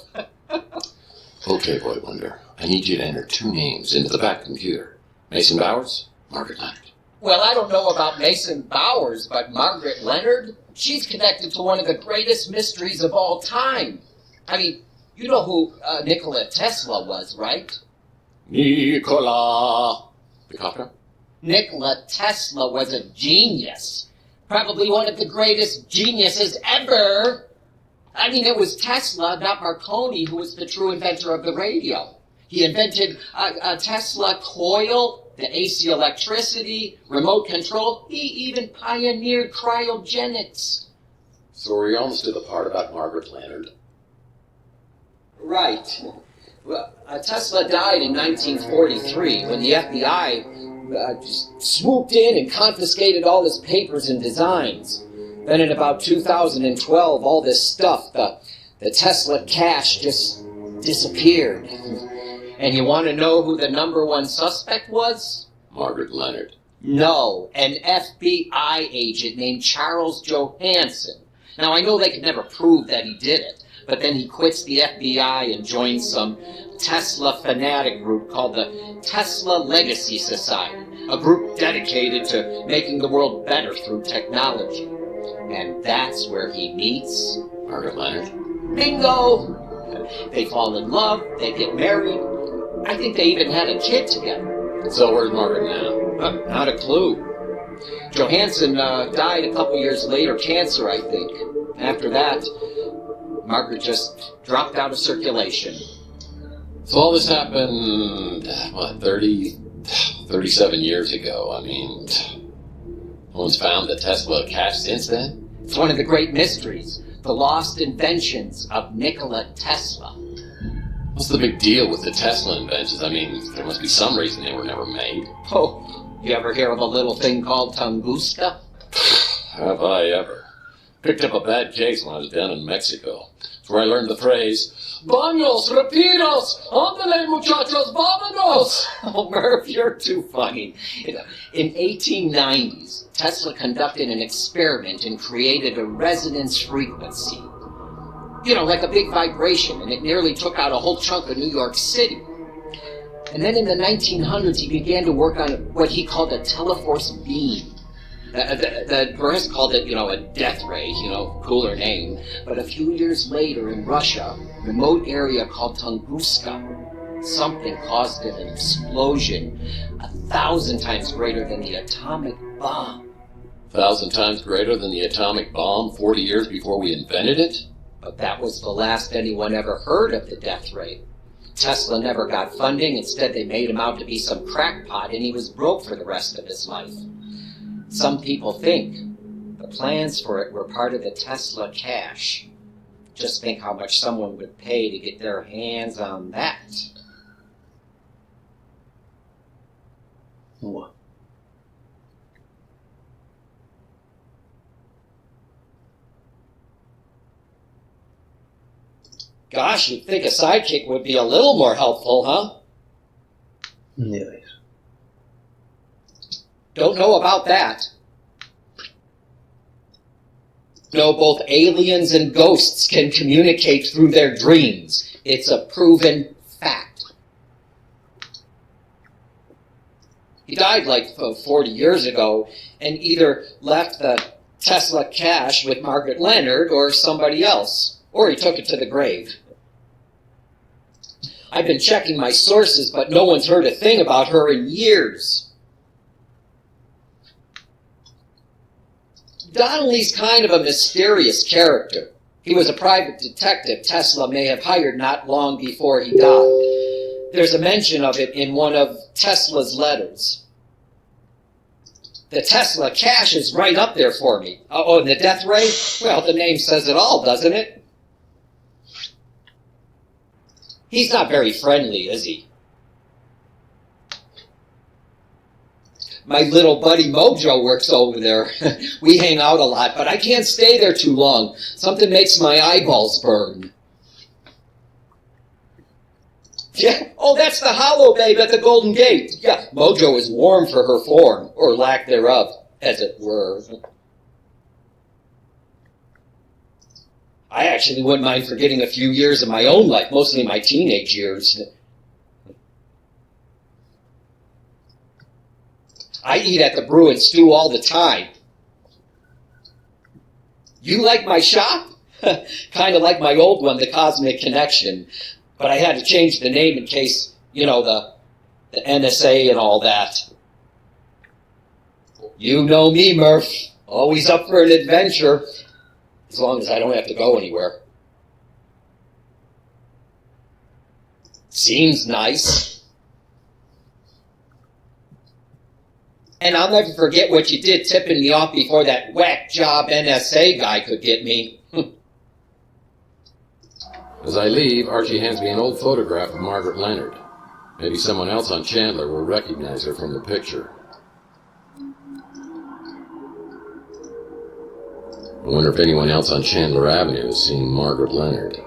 Okay, Boy Wonder, I need you to enter 2 names into the back computer. Mason Bowers, Margaret Leonard. Well, I don't know about Mason Bowers, but Margaret Leonard, she's connected to one of the greatest mysteries of all time. I mean, you know who Nikola Tesla was, right? Nikola! The copter? Nikola Tesla was a genius. Probably one of the greatest geniuses ever. I mean, it was Tesla, not Marconi, who was the true inventor of the radio. He invented a Tesla coil, the AC electricity, remote control. He even pioneered cryogenics. So we're almost to the part about Margaret Leonard. Right. Well, Tesla died in 1943 when the FBI just swooped in and confiscated all his papers and designs. Then in about 2012, all this stuff, the Tesla cache just disappeared. And you want to know who the #1 suspect was? Margaret Leonard. No, an FBI agent named Charles Johansson. Now, I know they could never prove that he did it, but then he quits the FBI and joins some Tesla fanatic group called the Tesla Legacy Society, a group dedicated to making the world better through technology. And that's where he meets Margaret Leonard. Bingo! They fall in love, they get married. I think they even had a kid together. So where's Margaret now? Not a clue. Johansson died a couple years later, cancer, I think. After that, Margaret just dropped out of circulation. So all this happened, 37 years ago. I mean, no one's found the Tesla cache since then? It's one of the great mysteries, the lost inventions of Nikola Tesla. What's the big deal with the Tesla inventions? I mean, there must be some reason they were never made. Oh, you ever hear of a little thing called Tunguska? Have I ever? Picked up a bad case when I was down in Mexico. It's where I learned the phrase, Baños, rapidos, ándale muchachos, vámonos! Oh, Murph, you're too funny. In 1890s, Tesla conducted an experiment and created a resonance frequency. You know, like a big vibration, and it nearly took out a whole chunk of New York City. And then in the 1900s, he began to work on what he called a teleforce beam. The press called it, a death ray, cooler name. But a few years later in Russia, remote area called Tunguska, something caused an explosion 1,000 times greater than the atomic bomb. 1,000 times greater than the atomic bomb 40 years before we invented it? But that was the last anyone ever heard of the death ray. Tesla never got funding. Instead, they made him out to be some crackpot, and he was broke for the rest of his life. Some people think the plans for it were part of the Tesla cash. Just think how much someone would pay to get their hands on that. What? Gosh, you'd think a sidekick would be a little more helpful, huh? Yes. Don't know about that. No, both aliens and ghosts can communicate through their dreams. It's a proven fact. He died like 40 years ago and either left the Tesla cash with Margaret Leonard or somebody else. Or he took it to the grave. I've been checking my sources, but no one's heard a thing about her in years. Donnelly's kind of a mysterious character. He was a private detective Tesla may have hired not long before he died. There's a mention of it in one of Tesla's letters. The Tesla cash is right up there for me. Oh, and the death ray? Well, the name says it all, doesn't it? He's not very friendly, is he? My little buddy Mojo works over there. We hang out a lot, but I can't stay there too long. Something makes my eyeballs burn. Yeah, oh, that's the Hollow Babe at the Golden Gate. Yeah, Mojo is warm for her form, or lack thereof, as it were. I actually wouldn't mind forgetting a few years of my own life, mostly my teenage years. I eat at the Brew and Stew all the time. You like my shop? Kind of like my old one, The Cosmic Connection. But I had to change the name in case, the NSA and all that. You know me, Murph. Always up for an adventure. As long as I don't have to go anywhere. Seems nice. And I'll never forget what you did tipping me off before that whack job NSA guy could get me. As I leave, Archie hands me an old photograph of Margaret Leonard. Maybe someone else on Chandler will recognize her from the picture. I wonder if anyone else on Chandler Avenue has seen Margaret Leonard.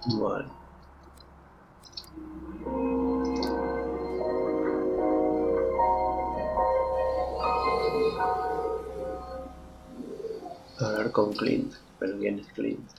What? Hablar con Clint, pero ¿quién es Clint?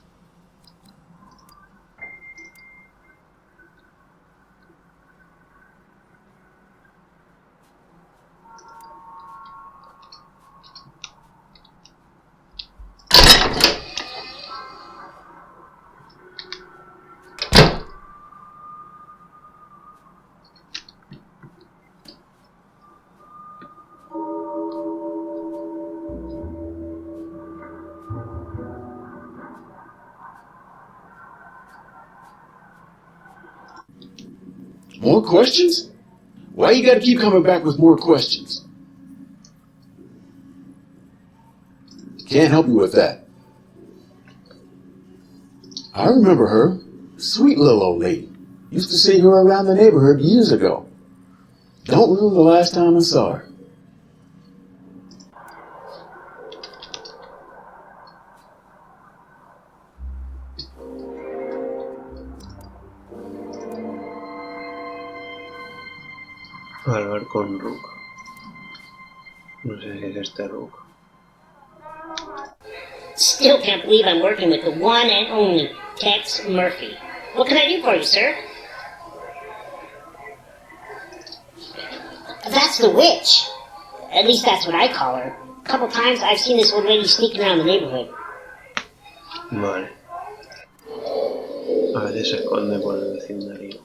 More questions? Why you gotta keep coming back with more questions? Can't help you with that. I remember her. Sweet little old lady. Used to see her around the neighborhood years ago. Don't remember the last time I saw her. Hablar con Rook. No sé qué es este Rook. Still can't believe I'm working with the one and only Tex Murphy. What can I do for you, sir? That's the witch. At least that's what I call her. A couple times I've seen this old lady sneaking around the neighborhood. Vale. A veces se esconde por el vecindario.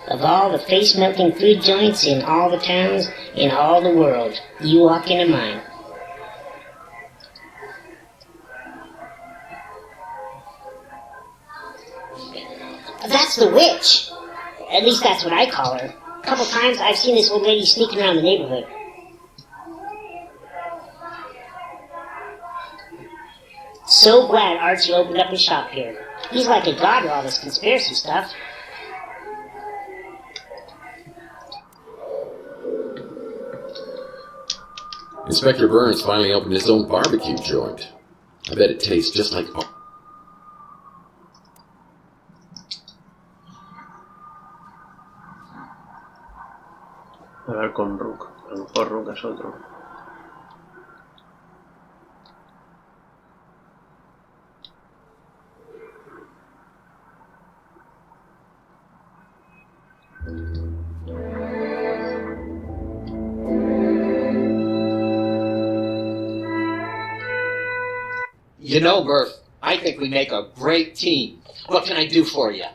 Of all the face-melting food joints in all the towns in all the world, you walk into mine. That's the witch! At least that's what I call her. A couple times I've seen this old lady sneaking around the neighborhood. So glad Archie opened up his shop here. He's like a god to all this conspiracy stuff. Inspector Burns finally opened his own barbecue joint. I bet it tastes just like... Hablar con Rook. A lo mejor Rook es otro. You know, Murph, I think we make a great team. What can I do for you?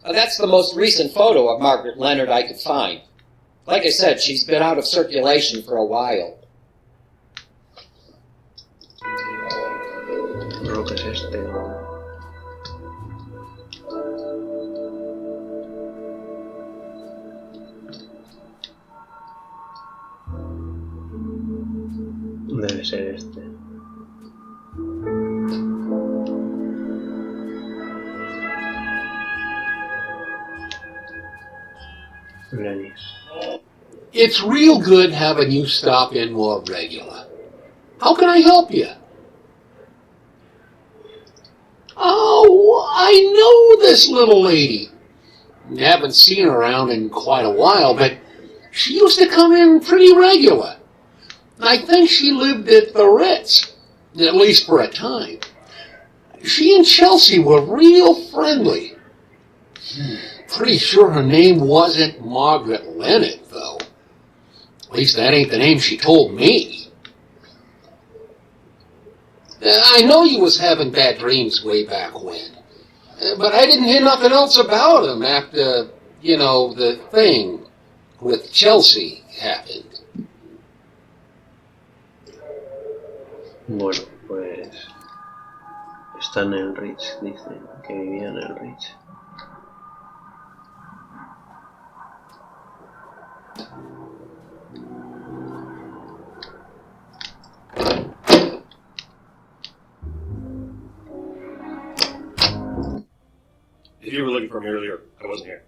That's the most recent photo of Margaret Leonard I could find. Like I said, she's been out of circulation for a while. Rook es este. Debe ser este. Reyes. It's real good having you stop in more regular. How can I help you? Oh, I know this little lady. Haven't seen her around in quite a while, but she used to come in pretty regular. I think she lived at the Ritz, at least for a time. She and Chelsea were real friendly. Pretty sure her name wasn't Margaret Leonard, though. At least that ain't the name she told me. I know you was having bad dreams way back when, but I didn't hear nothing else about them after, the thing with Chelsea happened. Bueno, pues está en el Rich, dice que vivía en el Rich. If you were looking for me earlier, I wasn't here.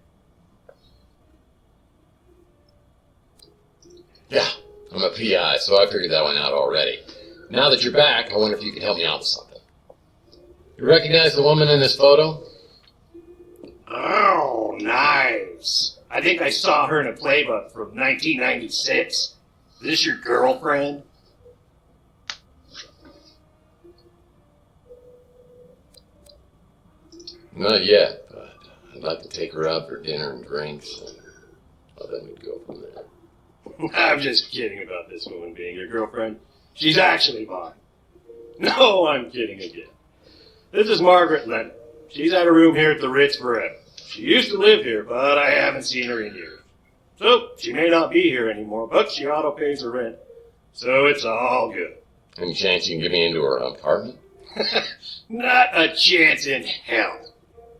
Yeah, I'm a PI, so I figured that one out already. Now that you're back, I wonder if you can help me out with something. You recognize the woman in this photo? Oh, nice. I think I saw her in a playbook from 1996. Is this your girlfriend? Not yet, but I'd like to take her out for dinner and drinks, and then we'd go from there. I'm just kidding about this woman being your girlfriend. She's actually mine. No, I'm kidding again. This is Margaret Leonard. She's had a room here at the Ritz forever. She used to live here, but I haven't seen her in years. So, she may not be here anymore, but she auto-pays her rent. So it's all good. Any chance you can get me into her apartment? Not a chance in hell.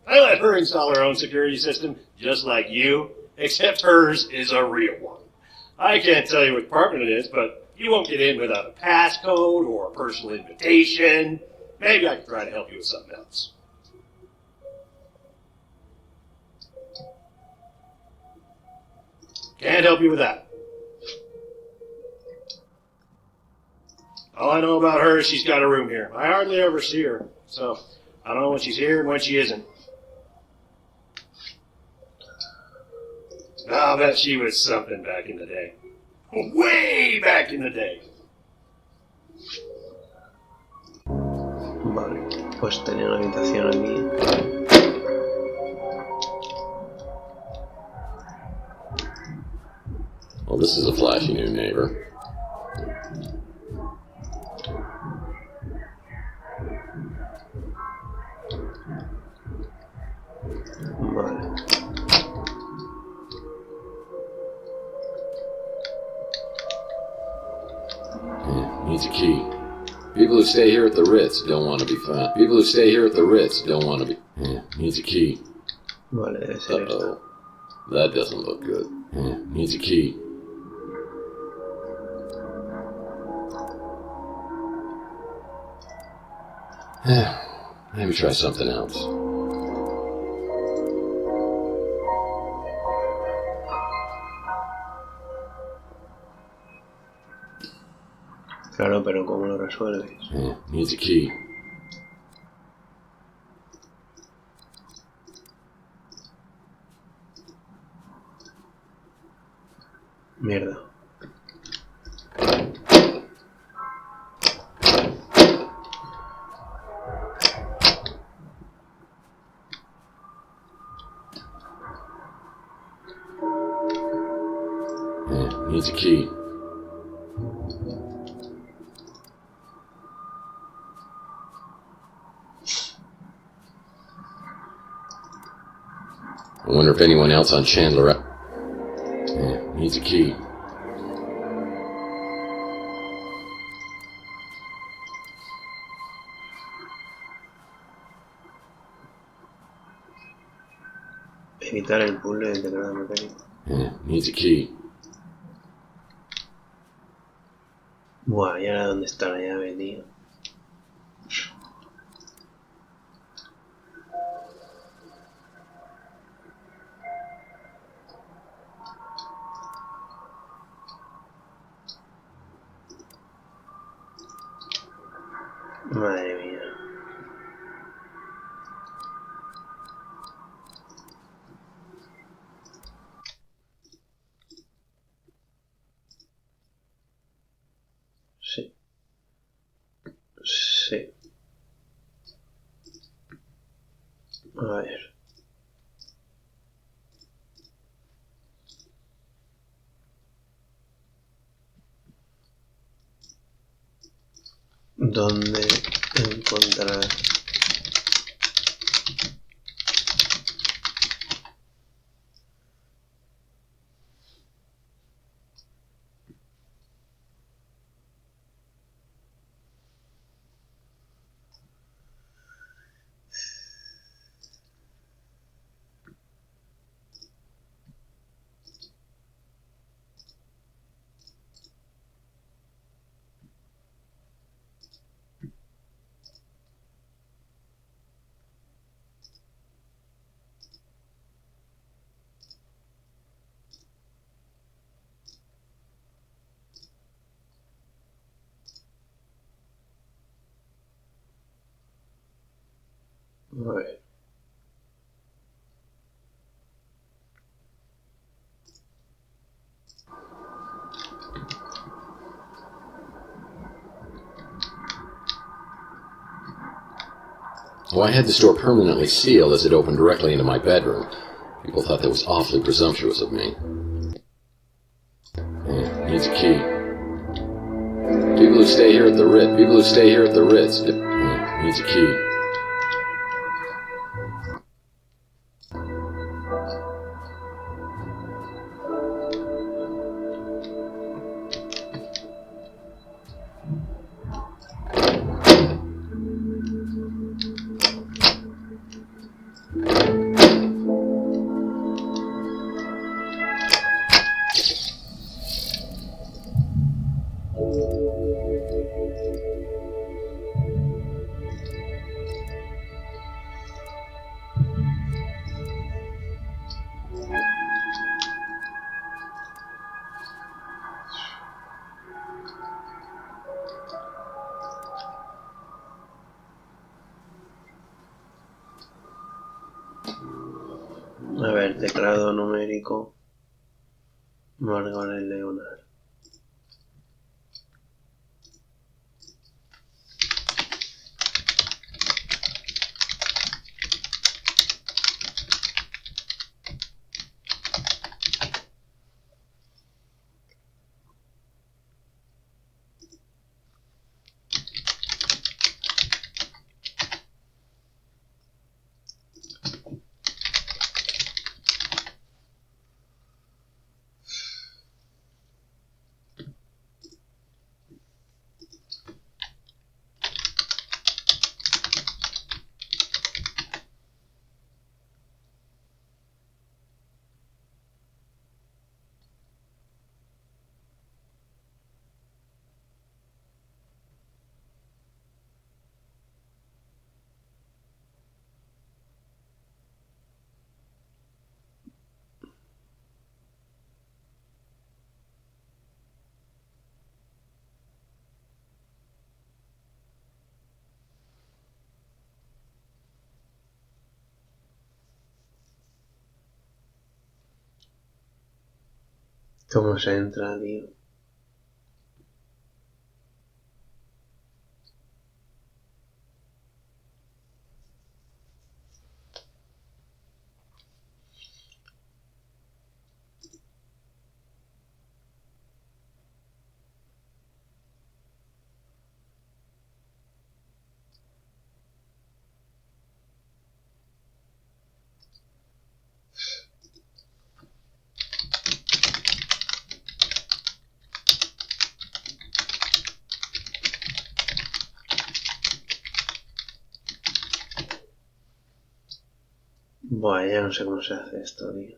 I let her install her own security system, just like you, except hers is a real one. I can't tell you what apartment it is, but you won't get in without a passcode or a personal invitation. Maybe I can try to help you with something else. Can't help you with that. All I know about her is she's got a room here. I hardly ever see her, so I don't know when she's here and when she isn't. I'll bet she was something back in the day. Way back in the day. Vale, pues tenía una habitación aquí. Well, this is a flashy new neighbor. Vale. Yeah, needs a key. People who stay here at the Ritz don't want to be found. People who stay here at the Ritz don't want to be... Yeah, needs a key. Vale, debe ser esta. Uh-oh. That doesn't look good. Yeah, needs a key. Maybe try something else. Claro, pero ¿cómo lo resuelves? Yeah, needs a key. Mierda. Yeah, needs a key. I wonder if anyone else on Chandler... Yeah, needs a key. Evitar el puzzle del teclado mecánico. Yeah, needs a key. Buah, ¿y ahora dónde está la llave, tío? Madre mía. Sí. Sí. A ver. ¿Dónde encontrar? A ver. Oh, I had the store permanently sealed as it opened directly into my bedroom. People thought that was awfully presumptuous of me. Yeah, needs a key. People who stay here at the Ritz. People who stay here at the Ritz. Yeah, needs a key. A ver, teclado numérico. Margones Leonard. ¿Cómo se entra, tío? Buah, ya no sé cómo se hace esto, tío.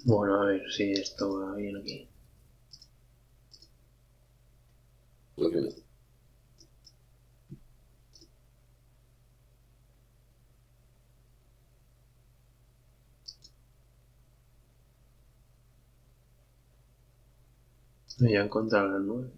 Bueno, a ver si esto va bien aquí. Look at me. Ya he encontrado las 9.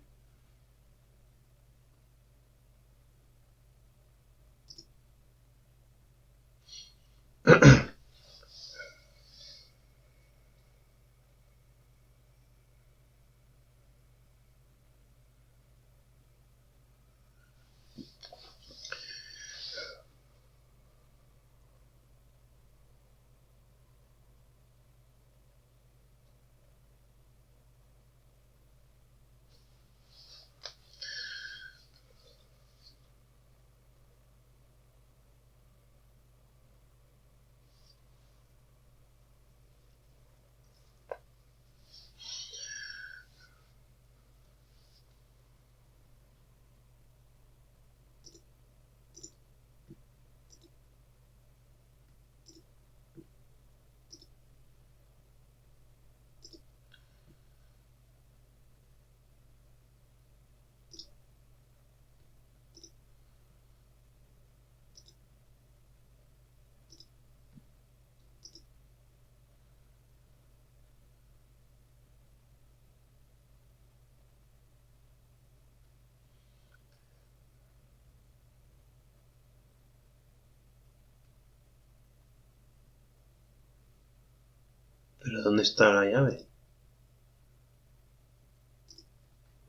¿Pero dónde está la llave?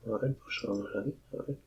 A ver, pues vamos aquí, a ver.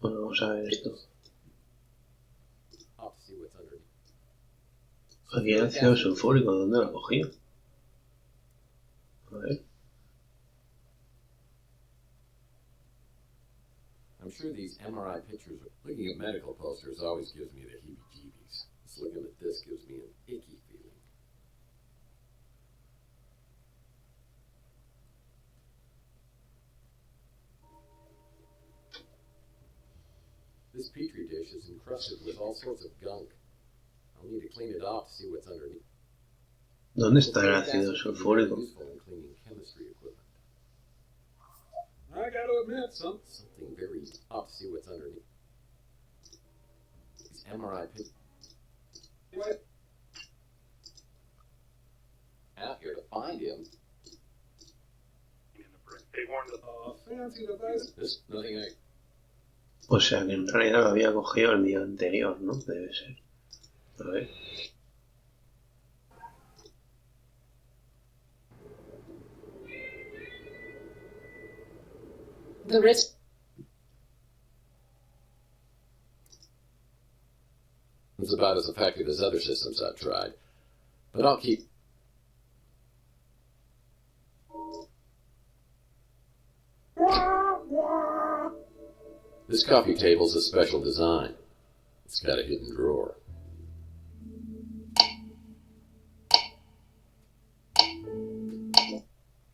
Bueno, vamos a ver esto. Off to see what's underneath. Aquí el ácido sulfúrico, ¿dónde lo cogí? A ver. I'm sure these MRI pictures, looking at medical posters always gives me the heebie-jeebies. Just looking at this gives me an icky feeling. This petri dish is encrusted with all sorts of gunk. I'll need to clean it off to see what's underneath. ¿Dónde está el ácido sulfúrico? Useful in cleaning chemistry equipment. I gotta admit, Something very off to see what's underneath. These MRI pictures. Out here to find him. They warned us. fancy device. There's nothing I. O sea que en realidad lo había cogido el día anterior, ¿no? Debe ser. A ver. The risk. It's about as effective as other systems I've tried. But I'll keep. This coffee table's a special design. It's got a hidden drawer.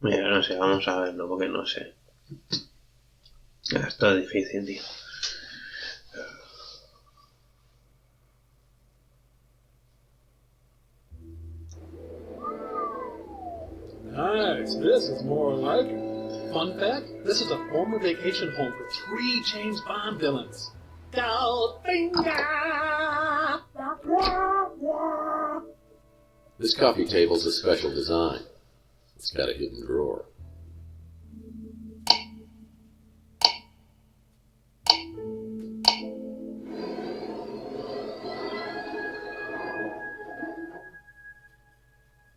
Mira, no sé, vamos a verlo porque no sé. Esto es difícil, tío. Nice. This is more like it. Fun fact, this is a former vacation home for 3 James Bond villains. Goldfinger! This coffee table's a special design. It's got a hidden drawer.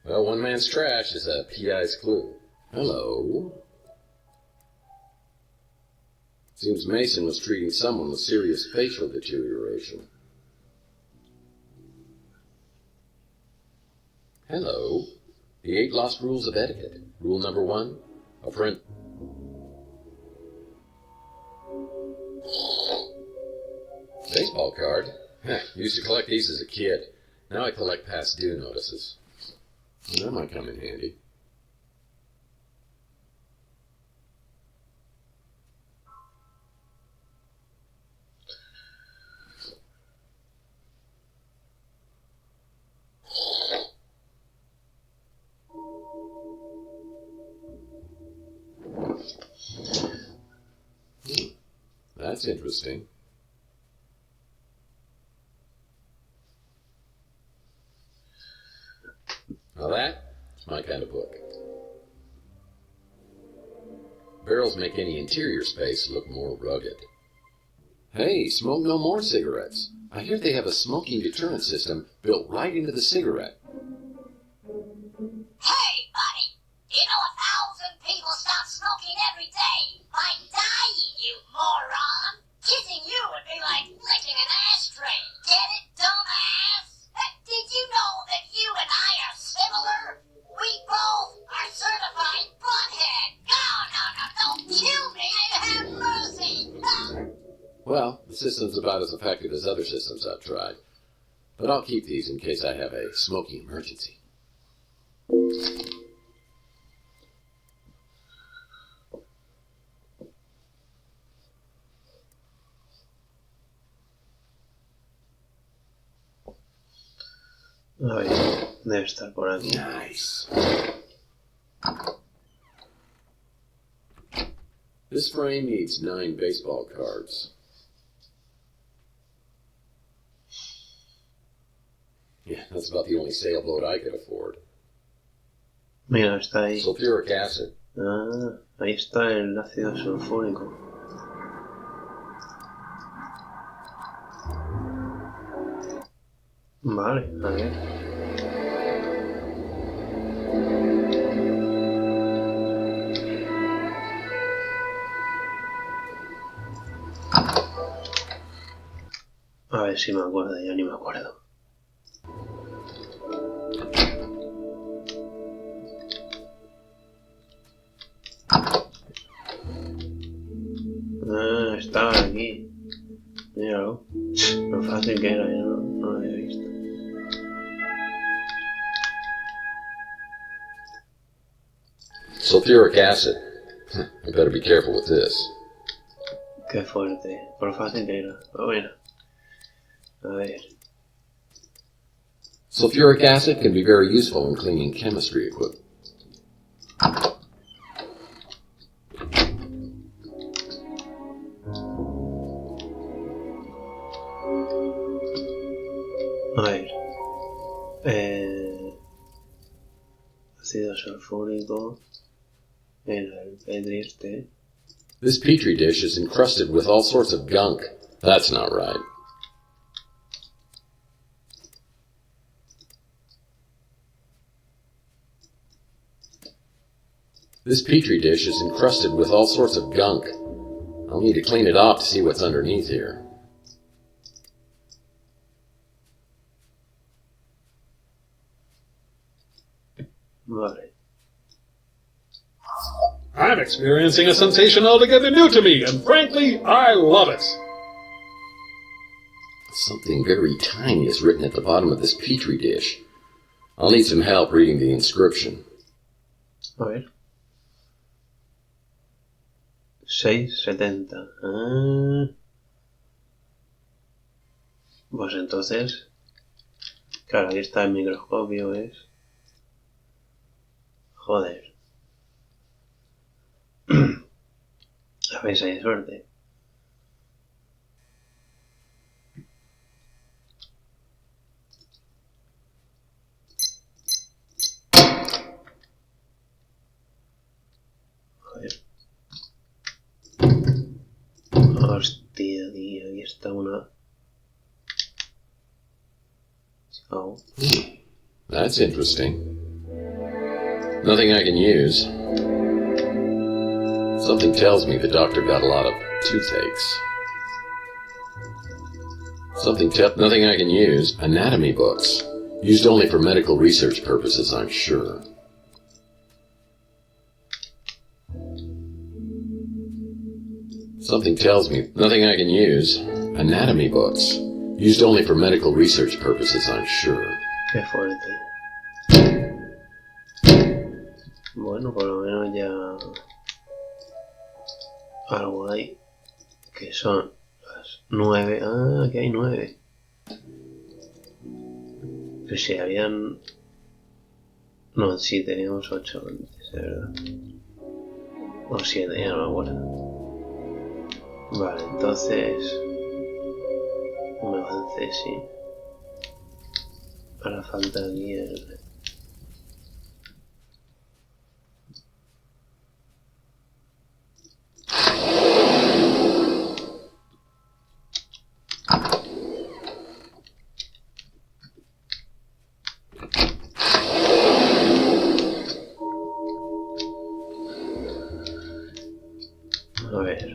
Well, one man's trash is a PI's clue. Hello. Seems Mason was treating someone with serious facial deterioration. Hello. The 8 lost rules of etiquette. Rule number 1, a friend. Baseball card? Used to collect these as a kid. Now I collect past due notices. That might come in handy. That's interesting. Now that's my kind of book. Barrels make any interior space look more rugged. Hey, smoke no more cigarettes. I hear they have a smoking deterrent system built right into the cigarette. Hey, buddy! You know 1,000 people stop smoking every day by dying, you moron! Kissing you would be like licking an ashtray. Get it, dumbass? Did you know that you and I are similar? We both are certified butthead. No, don't kill me. Have mercy. Well, the system's about as effective as other systems I've tried. But I'll keep these in case I have a smoking emergency. A ver, debe estar por aquí. Nice. This frame needs 9 baseball cards. Yeah, that's about the only sailboat I could afford. Mira, está ahí. Sulfuric acid. Ah, ahí está el ácido sulfúrico. Vale, a ver. ver si me acuerdo, yo ni me acuerdo. Ah, estaba aquí. Míralo. Lo fácil que era, yo no lo había visto. Sulfuric acid. I better be careful with this. Qué fuerte. Por fácil que era. Oh, mira. A ver. Sulfuric acid can be very useful in cleaning chemistry equipment. A ver. Ácido sulfúrico. Mira, el Petri este. This petri dish is encrusted with all sorts of gunk. That's not right. This petri dish is encrusted with all sorts of gunk. I'll need to clean it off to see what's underneath here. Vale. I'm experiencing a sensation altogether new to me, and frankly, I love it. Something very tiny is written at the bottom of this petri dish. I'll need some help reading the inscription. A ver. 6,70. Ah. Pues entonces... Claro, ahí está el microscopio, ¿ves? Joder. A ver si hay suerte. Joder. Hostia, tío, aquí está una... Oh. That's interesting. Nothing I can use. Something tells me the doctor got a lot of toothaches. Nothing I can use. Anatomy books. Used only for medical research purposes, I'm sure. Something tells me nothing I can use. Anatomy books. Used only for medical research purposes, I'm sure. Qué fuerte. Bueno, por lo menos ya algo hay. Que son las 9. Ah, aquí hay 9. Pues si habían... No, sí, teníamos 8 antes, de verdad. O 7, ya no me acuerdo. Vale, entonces... Un avance, sí. Ahora falta aquí el... A ver...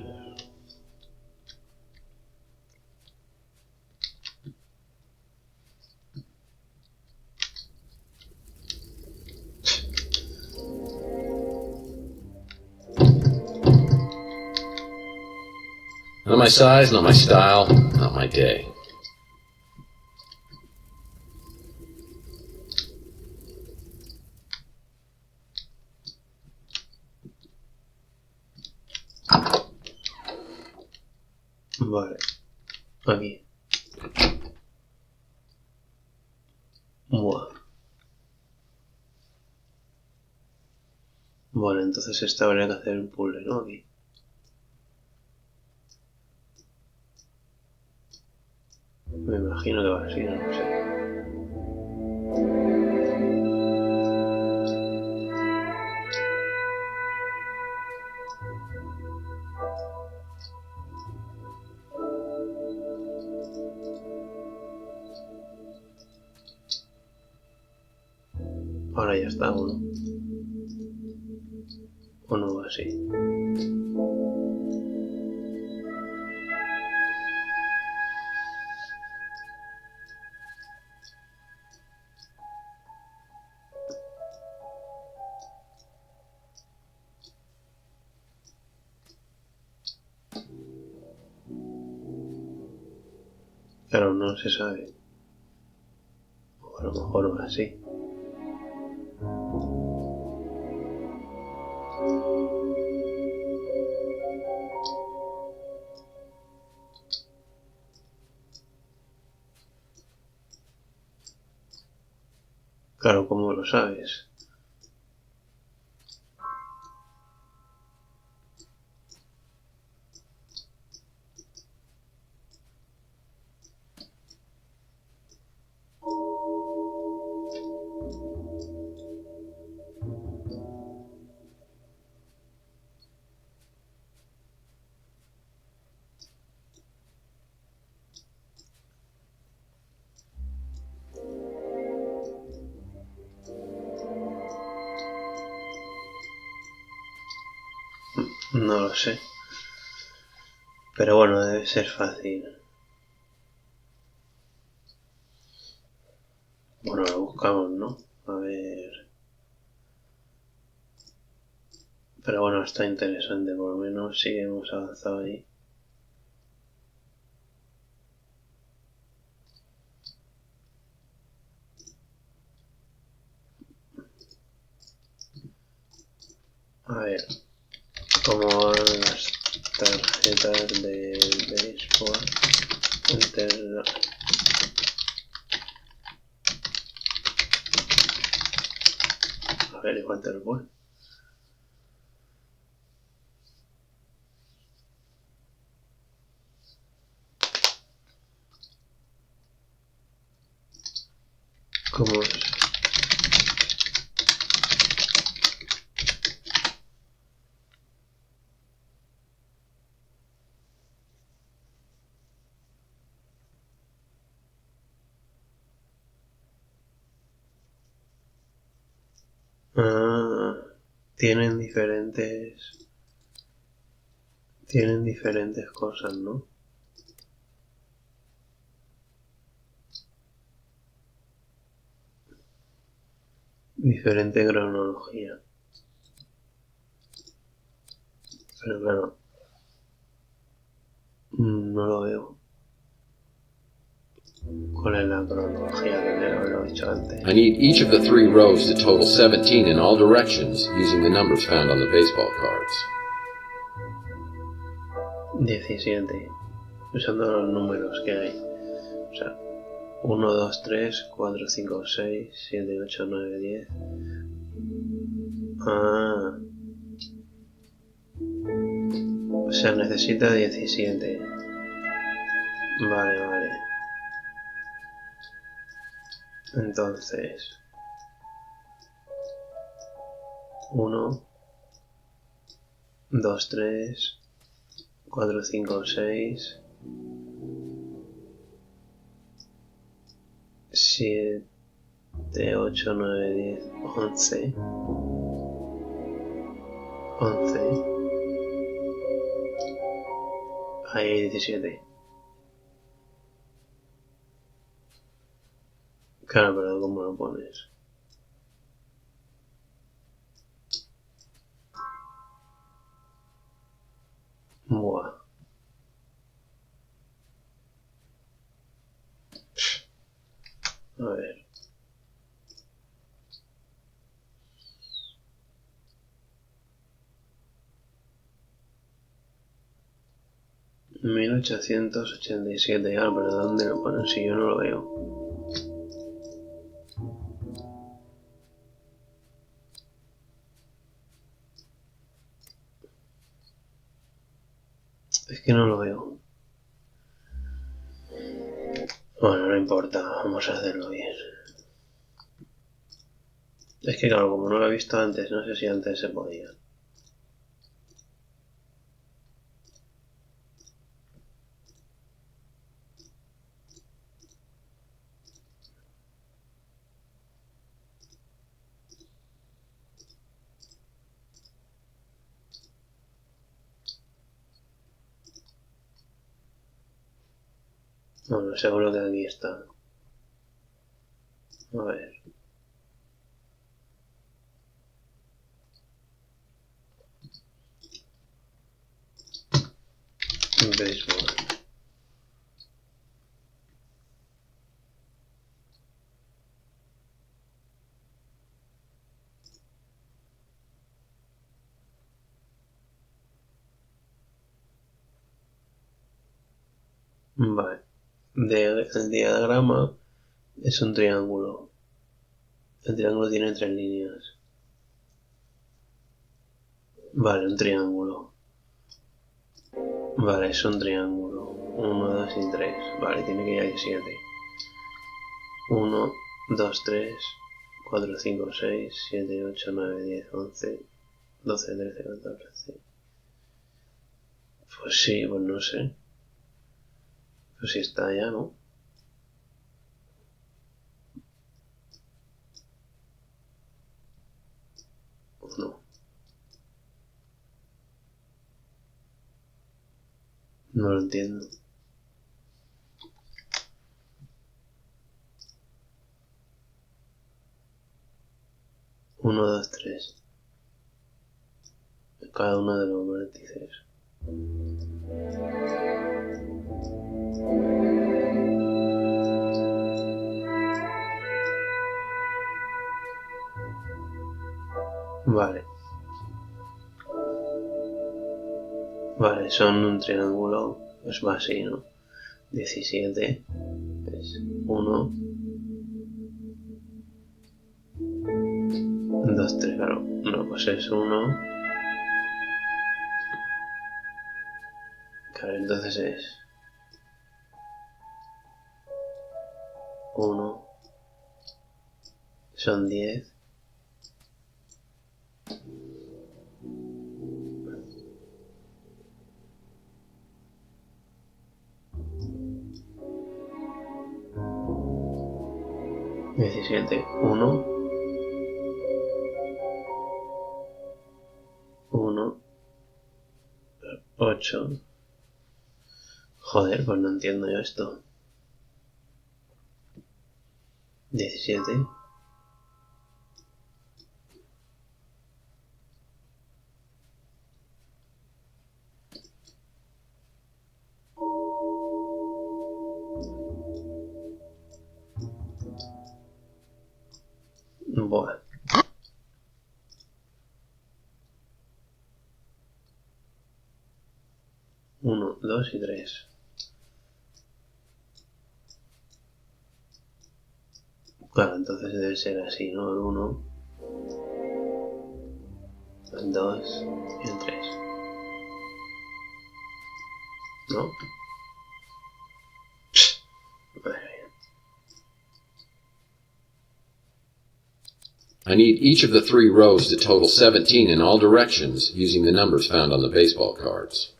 Not my size, not my style, not my day. Vale. Aquí. Buah. Bueno, entonces esta habría que hacer un puzzle, ¿no? Aquí. Me imagino que va así, no lo sé. Ahora ya está uno. O no va así. Pero no se sabe. O a lo mejor va así. Claro, ¿cómo lo sabes? No lo sé. Pero bueno, debe ser fácil. Bueno, lo buscamos, ¿no? A ver. Pero bueno, está interesante, por lo menos sí que hemos avanzado ahí. A ver, como van las tarjetas de béisbol. A ver, igual te lo pone. ¿Cómo es? Ah, tienen diferentes cosas, ¿no? Diferente cronología. Pero claro, no lo veo. ¿Cuál es la cronología? Tendría que haberlo dicho antes. I need each of the 3 rows to total 17 in all directions using the numbers found on the baseball cards. 17. Usando los números que hay. O sea, 1, 2, 3, 4, 5, 6, 7, 8, 9, 10. Ah. O sea, necesita 17. Vale, vale. Entonces, 1, 2, 3, 4, 5, 6, 7, 8, 9, 10, 11. 11. Ahí hay 17. Claro, pero ¿cómo lo pones? Buah. A ver. $1887. Ah, pero ¿dónde lo ponen si yo no lo veo? Es que no lo veo. Bueno, no importa, vamos a hacerlo bien. Es que claro, como no lo he visto antes, no sé si antes se podía. Bueno, seguro que aquí está. A ver. Béisbol. Vale. El diagrama es un triángulo. El triángulo tiene 3 líneas. Vale, un triángulo. Vale, es un triángulo. 1, 2 y 3. Vale, tiene que ir ahí 7. 1, 2, 3, 4, 5, 6, 7, 8, 9, 10, 11, 12, 13, 14. Pues sí, pues no sé. Pues sí está ya, ¿no? No. No lo entiendo. 1, 2, 3. Cada uno de los vértices. Vale. Vale, son un triángulo. Pues va así, ¿no? 17. Es 1, 2, 3, claro. No, pues es 1. Claro, entonces es 1. Son 10. Diecisiete. 1. 1. 8. Joder, pues no entiendo yo esto. 17. Buah. 1, 2 y 3. Claro, entonces debe ser así, ¿no? El 1, el 2 y el 3. ¿No? Madre mía. I need each of the 3 rows to total 17 in all directions using the numbers found on the baseball cards.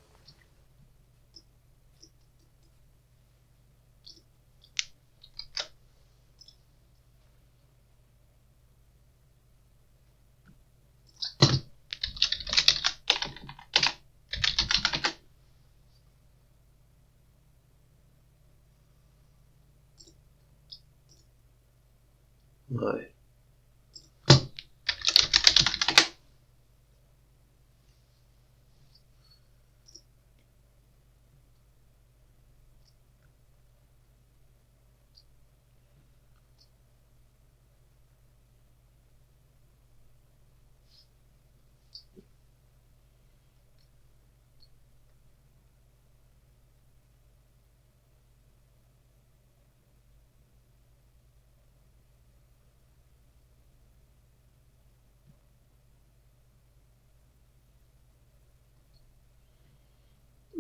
Vale.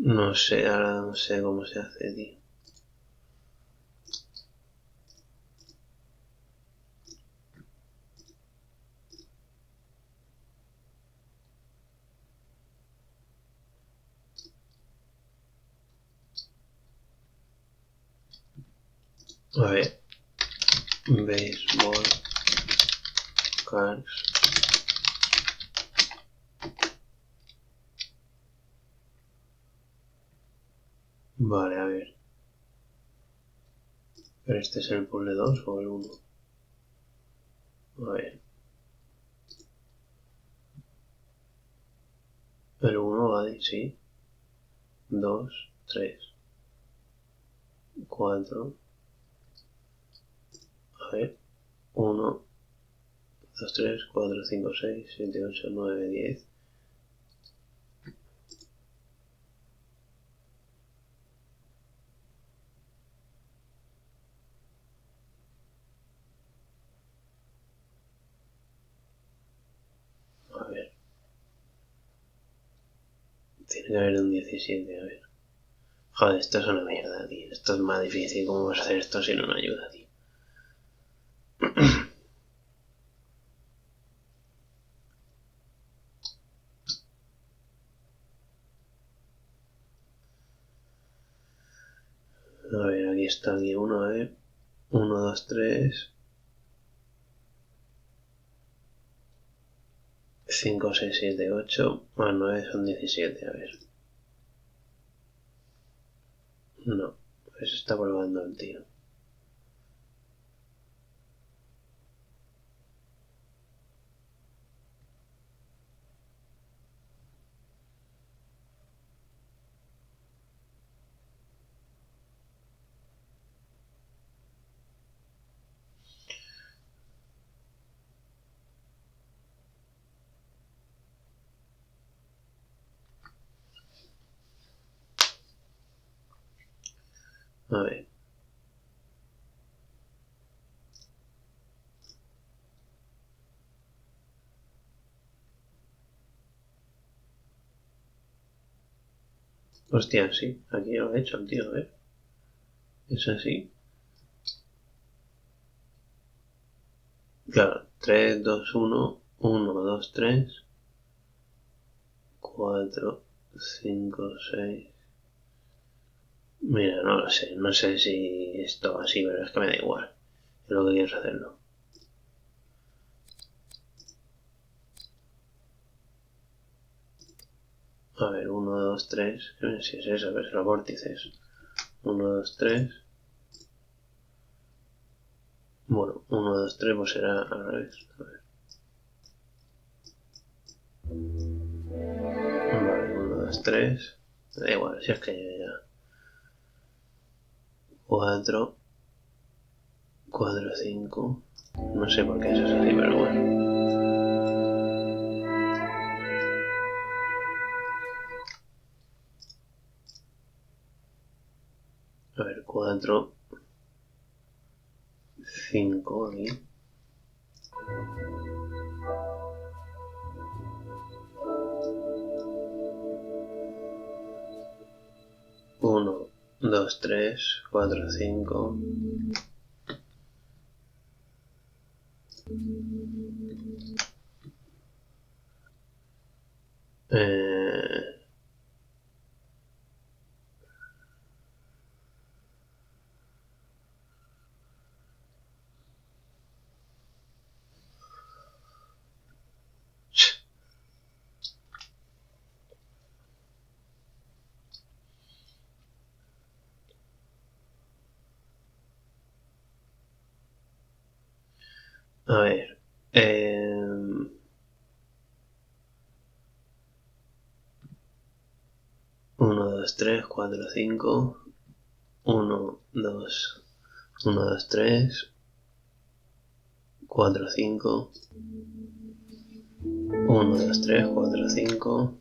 No sé, ahora no sé cómo se hace, tío. A ver. Baseball cards. Vale, a ver. ¿Pero este es el puzzle 2 o el 1? A ver. El 1, vale, sí. 2, 3, 4. A ver. 1, 2, 3, 4, 5, 6, 7, 8, 9, 10. Tiene que haber un 17, a ver. Joder, esto es una mierda, tío. Esto es más difícil. ¿Cómo vas a hacer esto sin una ayuda, tío? A ver, aquí está, aquí uno, a ver. 1, 2, 3. 5, 6, 7, 8. Más 9 son 17, a ver. No, pues está probando el tío. A ver. Hostia, sí, aquí lo he hecho el tío, a ver. Es así. Claro, 3, 2, 1, 1, 2, 3, 4, 5, 6. Mira, no lo sé, no sé si esto va así, pero es que me da igual. Es lo que quieres hacerlo. A ver, 1, 2, 3. Si es eso, que es los vórtices. 1, 2, 3. Bueno, 1, 2, 3, pues será al revés. A ver. Vale, 1, 2, 3. Me da igual, si es que ya. 4, 4, 5. No sé por qué eso es así, pero bueno. A ver, 4, 5 aquí. Uno, 2, 3, 4, 5. A ver. 1, 2, 3, 4, 5. 1, 2, 1, 2, 3, 4, 5. 1, 2, 3, 4, 5.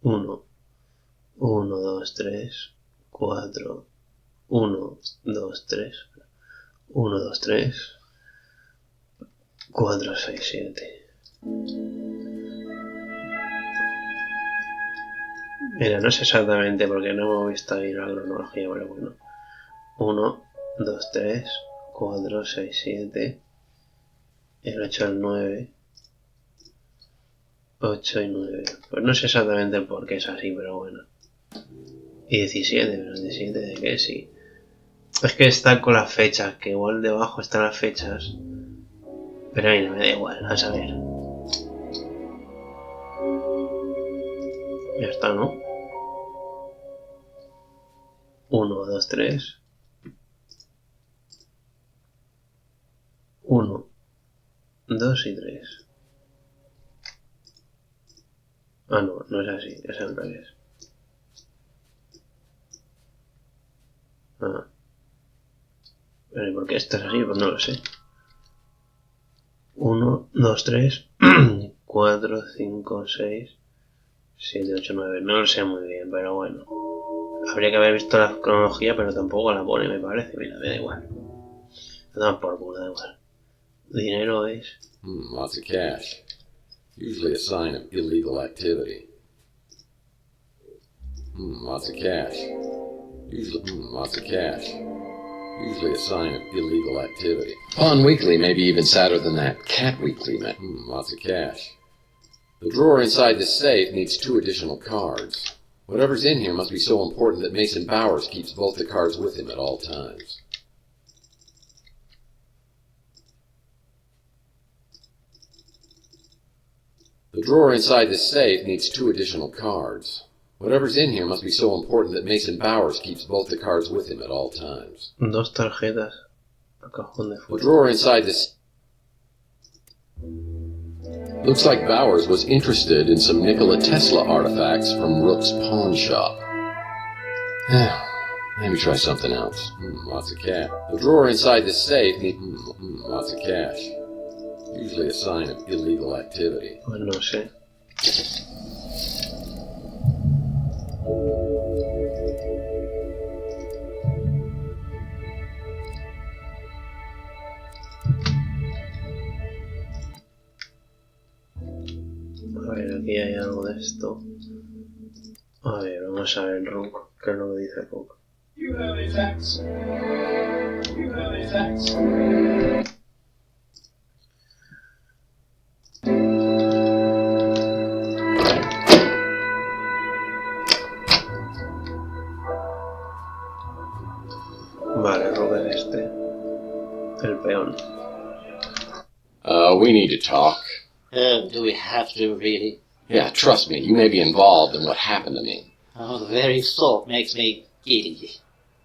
1, 1, 2, 3, 4. 1, 2, 3. 1, 2, 3. 4, 6, 7. Mira, no sé exactamente porque no hemos visto ahí la cronología, pero bueno. 1, 2, 3, 4, 6, 7. El 8, el 9. 8 y 9. Pues no sé exactamente por qué es así, pero bueno. Y 17, pero 17 de qué sí. Es que está con las fechas, que igual debajo están las fechas. Pero a mí no me da igual, a saber. Ya está, ¿no? 1, 2, 3. 1, 2 y 3. Ah, no, no es así, es al revés. Ah. Pero ¿y por qué esto es así? Pues no lo sé. 1, 2, 3, 4, 5, 6, 7, 8, 9. No lo sé muy bien, pero bueno. Habría que haber visto la cronología, pero tampoco la pone, me parece. Mira, me da igual. Me da por culo, da igual. Dinero es... Lots of cash. Usually a sign of illegal activity. Lots of cash. Lots of cash. Usually a sign of illegal activity. Pawn Weekly may be even sadder than that Cat Weekly meant. Lots of cash. The drawer inside the safe needs 2 additional cards. Whatever's in here must be so important that Mason Bowers keeps both the cards with him at all times. The drawer inside the safe needs 2 additional cards. Whatever's in here must be so important that Mason Bowers keeps both the cards with him at all times. Dos tarjetas. A cajón de The fuera. drawer inside this... Looks like Bowers was interested in some Nikola Tesla artifacts from Rook's pawn shop. Maybe try something else. Lots of cash. The drawer inside the safe needs... lots of cash. Usually a sign of illegal activity. Pues no sé. A ver, aquí hay algo de esto. A ver, vamos a ver Rook, que es lo que dice Rook. You have a fax. You have a fax. Vale, Rook es este. El peón. We need to talk. Do we have to, really? Yeah, trust me, you may be involved in what happened to me. Oh, the very thought makes me giddy.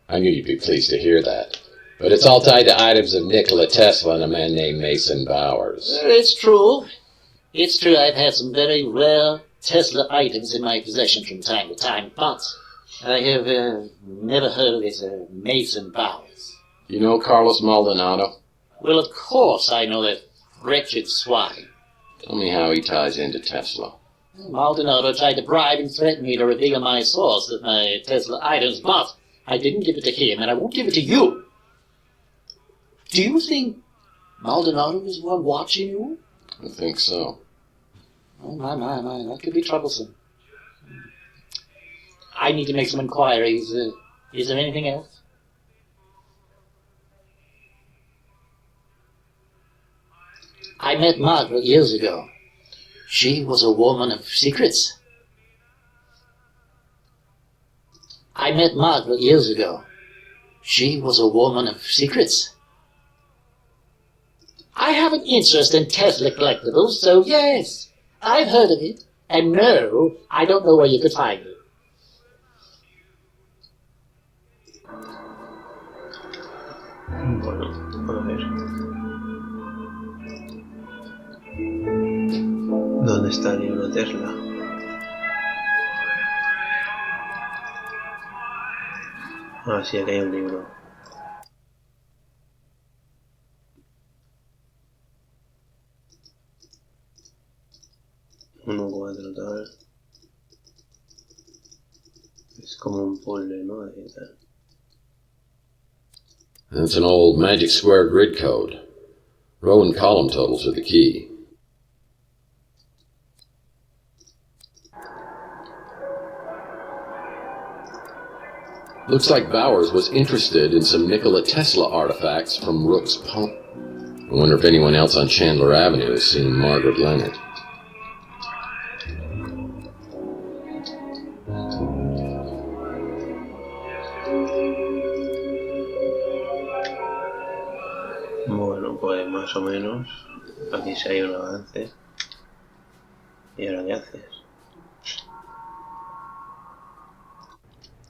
I knew you'd be pleased to hear that. But it's all tied to items of Nikola Tesla and a man named Mason Bowers. It's true. It's true I've had some very rare Tesla items in my possession from time to time, but I have never heard of this Mason Bowers. You know Carlos Maldonado? Well, of course I know that wretched swine. Tell me how he ties into Tesla. Maldonado tried to bribe and threaten me to reveal my source of my Tesla items, but I didn't give it to him, and I won't give it to you. Do you think Maldonado is the one watching you? I think so. Oh, my, that could be troublesome. I need to make some inquiries. Is there anything else? I met Margaret years ago. She was a woman of secrets. I met Margaret years ago. She was a woman of secrets. I have an interest in Tesla collectibles, so yes, I've heard of it. And no, I don't know where you could find it. Bueno, a ver. ¿Dónde está el libro Tesla? Ah, sí, aquí hay un libro. Uno, cuatro, tal. Es como un puzzle, ¿no? Ahí tal. That's an old Magic Square grid code. Row and column totals are the key. Looks like Bowers was interested in some Nikola Tesla artifacts from Rook's pawn. I wonder if anyone else on Chandler Avenue has seen Margaret Leonard. Bueno, pues más o menos. Aquí sí hay un avance. ¿Y ahora qué haces?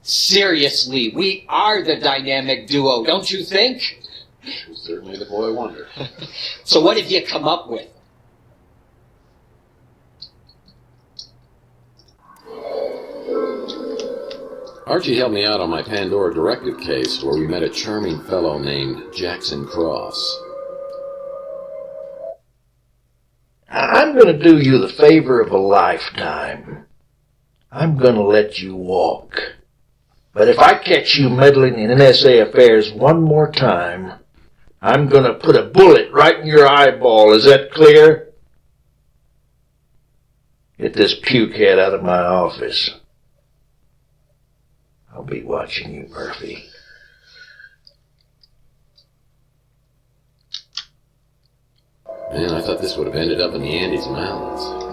Seriously, we are the dynamic duo, don't you think? Certainly the boy wonder. So what have you come up with? Archie helped me out on my Pandora directive case where we met a charming fellow named Jackson Cross. I'm going to do you the favor of a lifetime. I'm going to let you walk. But if I catch you meddling in NSA affairs one more time, I'm going to put a bullet right in your eyeball. Is that clear? Get this puke head out of my office. I'll be watching you, Murphy. Man, I thought this would have ended up in the Andes Mountains.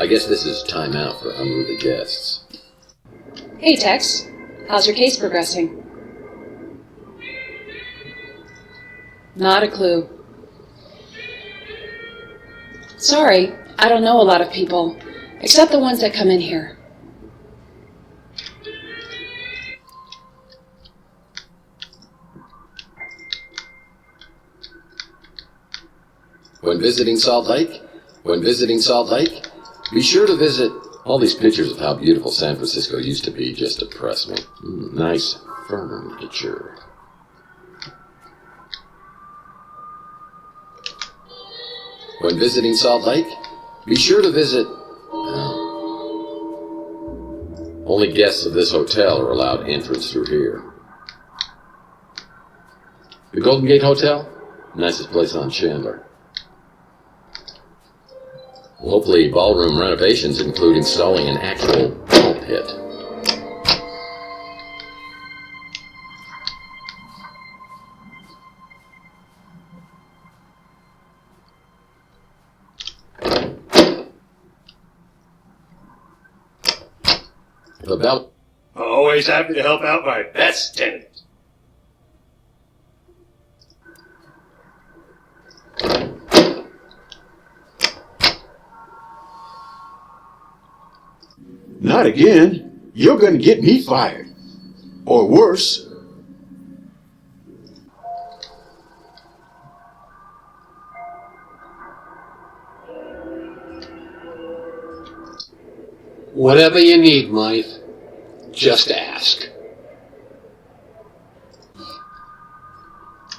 I guess this is time out for unruly guests. Hey, Tex. How's your case progressing? Not a clue. Sorry, I don't know a lot of people, except the ones that come in here. When visiting Salt Lake, be sure to visit. All these pictures of how beautiful San Francisco used to be just depress me. Nice furniture. When visiting Salt Lake, be sure to visit. Only guests of this hotel are allowed entrance through here. The Golden Gate Hotel, nicest place on Chandler. Hopefully, ballroom renovations include installing an actual ball pit. The bell. Always happy to help out my best tenant. Not again. You're going to get me fired. Or worse. Whatever you need, Mike, just ask.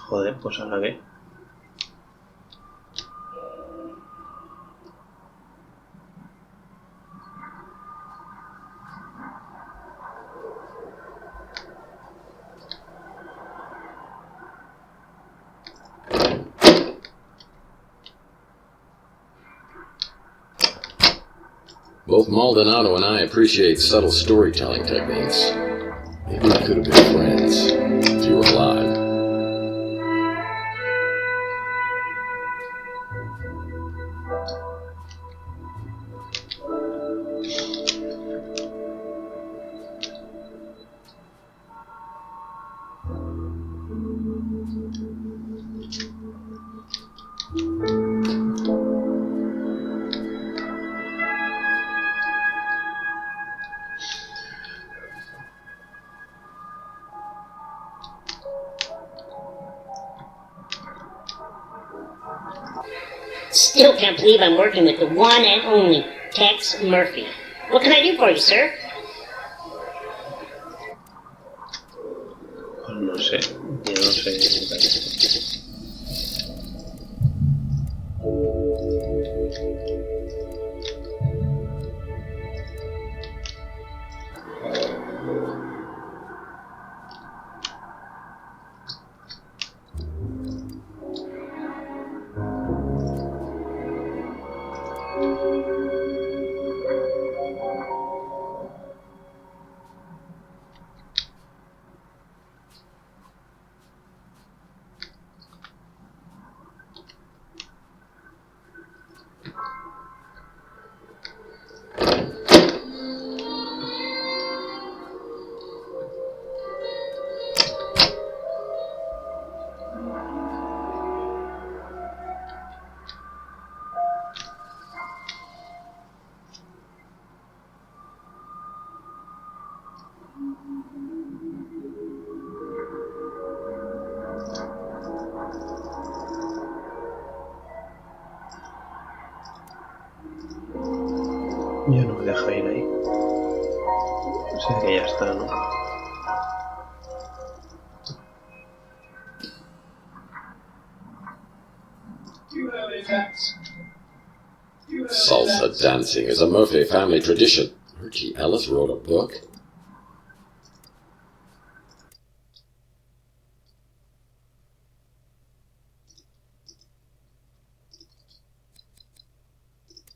Joder, pues ahora qué. Both Maldonado and I appreciate subtle storytelling techniques. Maybe we could have been friends if you were alive. Still can't believe I'm working with the one and only Tex Murphy. What can I do for you, sir? Pues no sé, yo no sé. Yo no me dejo ir ahí. O sea que ya está, ¿no? Salsa dancing is a Murphy family tradition. Archie Ellis wrote a book?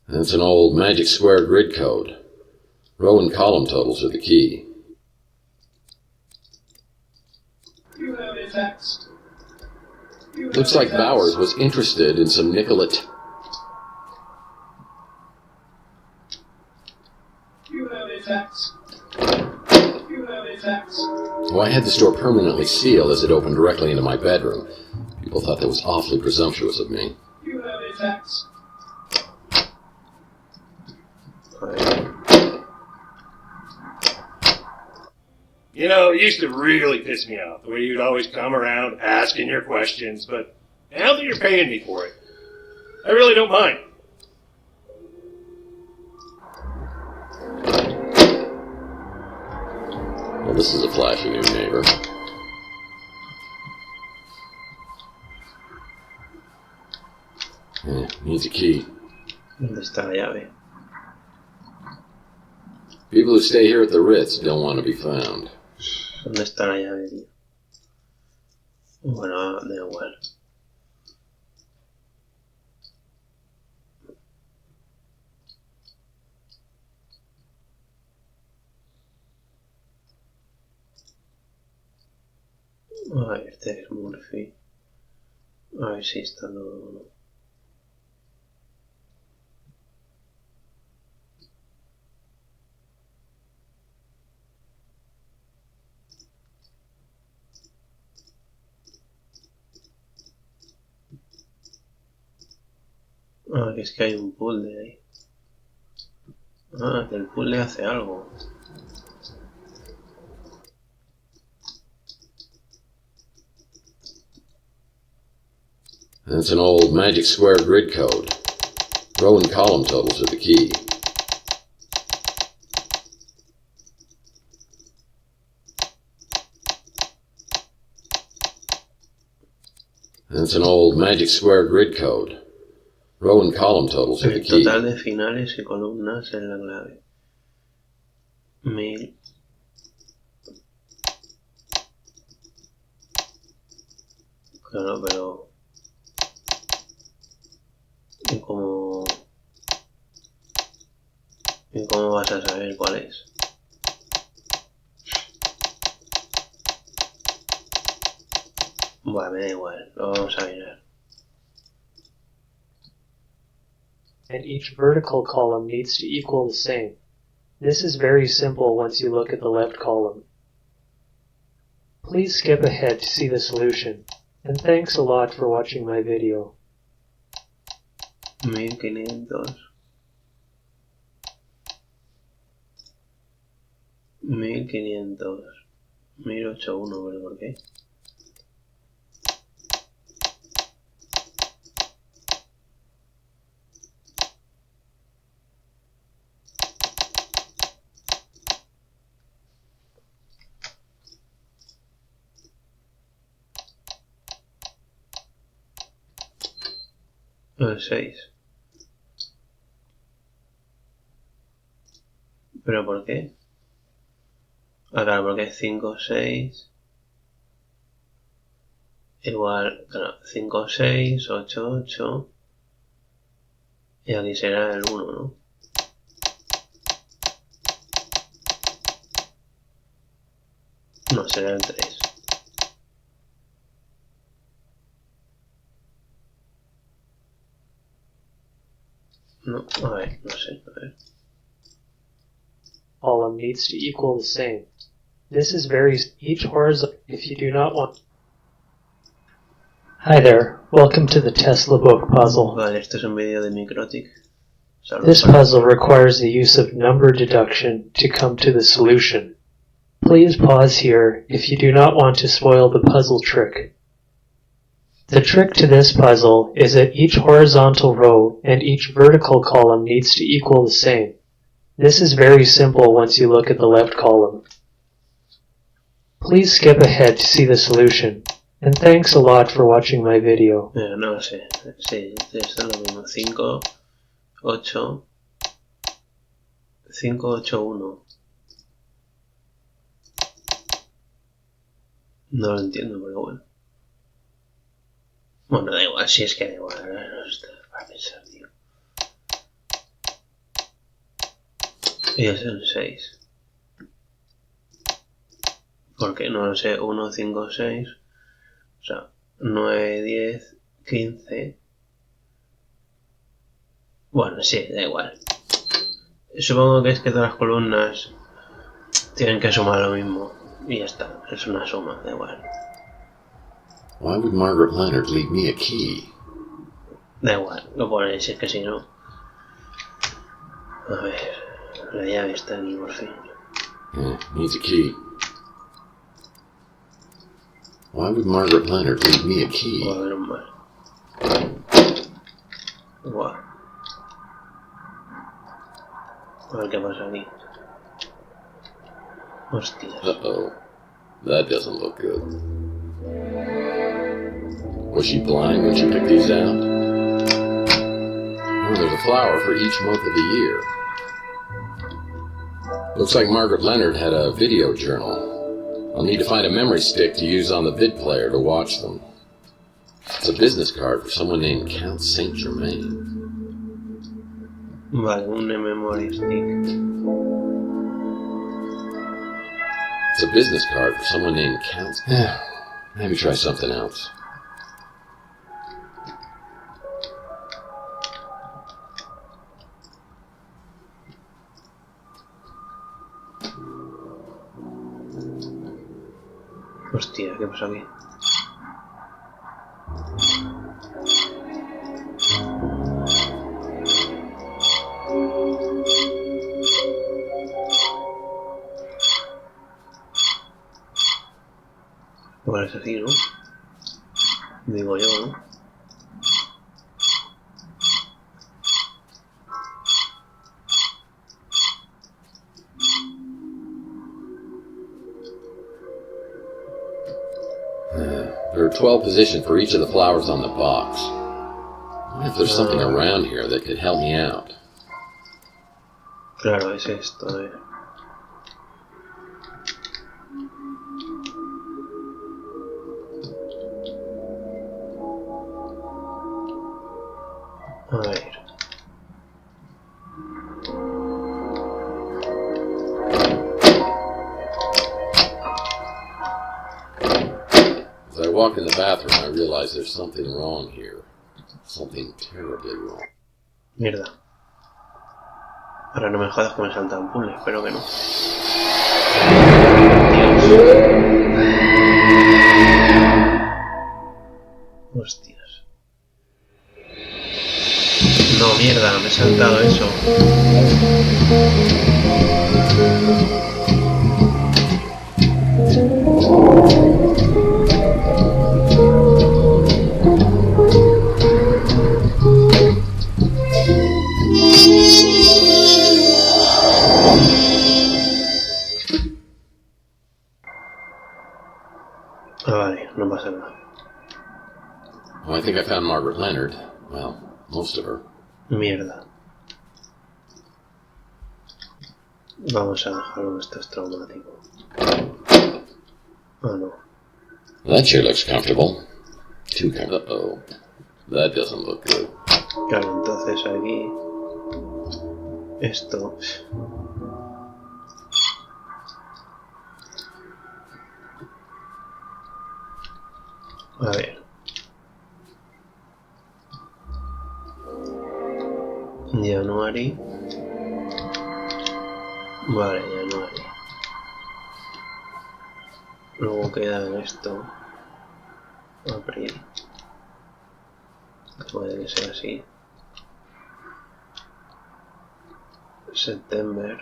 That's an old magic square grid code. Row and column totals are the key. You have a text. Looks like Bowers was interested in some Nicolette. You have a text. You have a text. Oh, I had the store permanently sealed as it opened directly into my bedroom. People thought that was awfully presumptuous of me. You have a text. You know, it used to really piss me off the way you'd always come around asking your questions, but now that you're paying me for it, I really don't mind. Well, this is a flashy new neighbor. Needs a key. ¿Dónde está la llave? People who stay here at the Ritz don't want to be found. ¿Dónde está la llave, tío? Bueno, da igual. A ver, este es Murphy. A ver si está todo... Ah, que es que hay un puzzle ahí. Ah, que el puzzle hace algo. That's an old magic square grid code. Row and column totals are the key. That's an old magic square grid code. Row and column totals are the El key. total de finales y columnas es la clave. 1000. Claro, pero... ¿Y cómo vas a saber cuál es? Bueno, me da igual, lo vamos a mirar. And each vertical column needs to equal the same. This is very simple once you look at the left column. Please skip ahead to see the solution, and thanks a lot for watching my video. 1500. 1500. 1081, ¿pero por qué? El 6. ¿Pero por qué? Ah, claro, porque es 5, 6. Igual, claro, 5, 6, 8, 8. Y aquí será el 1, ¿no? No, será el 3. No, a ver, no sé, a ver. Column needs to equal the same. This is very each horizontal if you do not want. Hi there, welcome to the Tesla book puzzle. Vale, este es un vídeo de Microtic. This puzzle requires the use of number deduction to come to the solution. Please pause here if you do not want to spoil the puzzle trick. The trick to this puzzle is that each horizontal row and each vertical column needs to equal the same. This is very simple once you look at the left column. Please skip ahead to see the solution, and thanks a lot for watching my video. No sé, sí, esto es lo mismo. 5, 8, 5, 8, 1. No lo entiendo, pero bueno. Bueno, da igual, si es que da igual. Ahora no está para pensar, tío. Y es el 6. Porque no lo sé, 1, 5, 6. O sea, 9, 10, 15. Bueno, sí, da igual. Supongo que es que todas las columnas tienen que sumar lo mismo. Y ya está, es una suma, da igual. Why would Margaret Leonard leave me a key? Da igual, lo ponéis, es que si no... A ver, la llave está aquí por fin. Needs a key. Why would Margaret Leonard leave me a key? A ver, mal. Guau. A ver qué pasa aquí. Hostias. Uh-oh. That doesn't look good. Was she blind when she picked these out? Oh, there's a flower for each month of the year. Looks like Margaret Leonard had a video journal. I'll need to find a memory stick to use on the vid player to watch them. It's a business card for someone named Count Saint Germain. Vale, un memory stick. It's a business card for someone named Count... Maybe try something else. Hostia, ¿qué pasa aquí? Igual es así, ¿no? Digo yo, ¿no? There are 12 positions for each of the flowers on the box. I wonder if there's something around here that could help me out. Claro, es esto, A ver. As I walk in the bathroom, I realize there's something wrong here. Something terribly wrong. Mierda. Ahora no me jodas que me salta un puzzle, espero que no. Dios. Hostias. No, mierda, me he saltado eso. Vale, no pasa nada. Oh, I think I found Margaret Leonard. Well, most of her. Mierda. Vamos a dejarlo, esto es traumático. Ah, no. That chair looks comfortable. Too comfortable. Uh-oh. That doesn't look good. Claro, entonces aquí... Esto... A ver. January. Vale, January. Luego queda esto. Abril. Puede que sea así. September.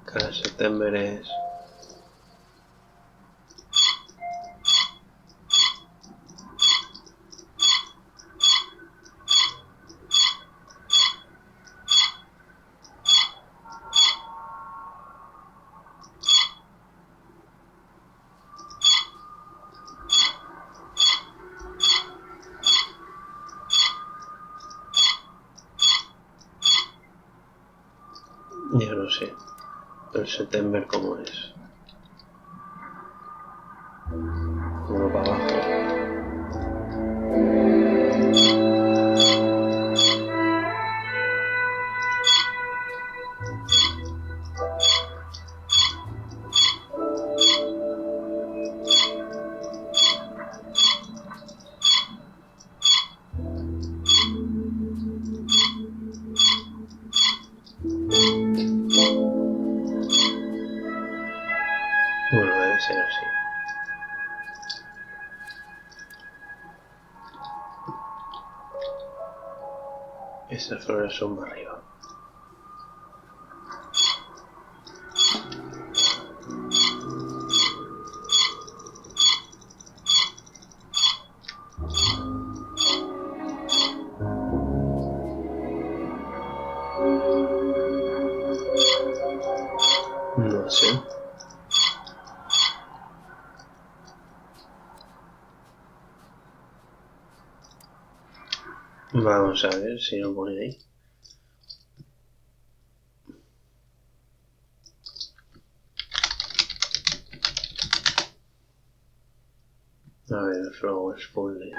Cada September es... Yo no sé. El September cómo es. Uno para abajo. Bueno, debe ser así. Estas flores son para arriba. No sé. Vamos a ver si lo pone ahí. A ver, flowers fully.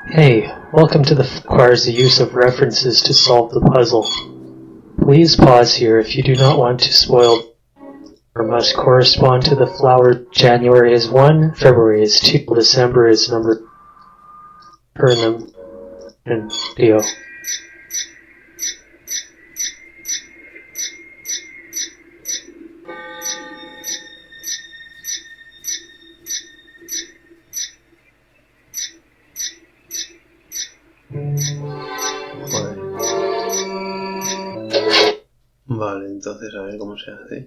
Hey, welcome to the requires the use of references to solve the puzzle. Please pause here if you do not want to spoil or must correspond to the flower. January is 1, February is 2, December is number per them and Dio. Joder. Vale, entonces a ver cómo se hace.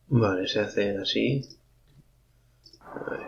Vale, se hace así. A ver.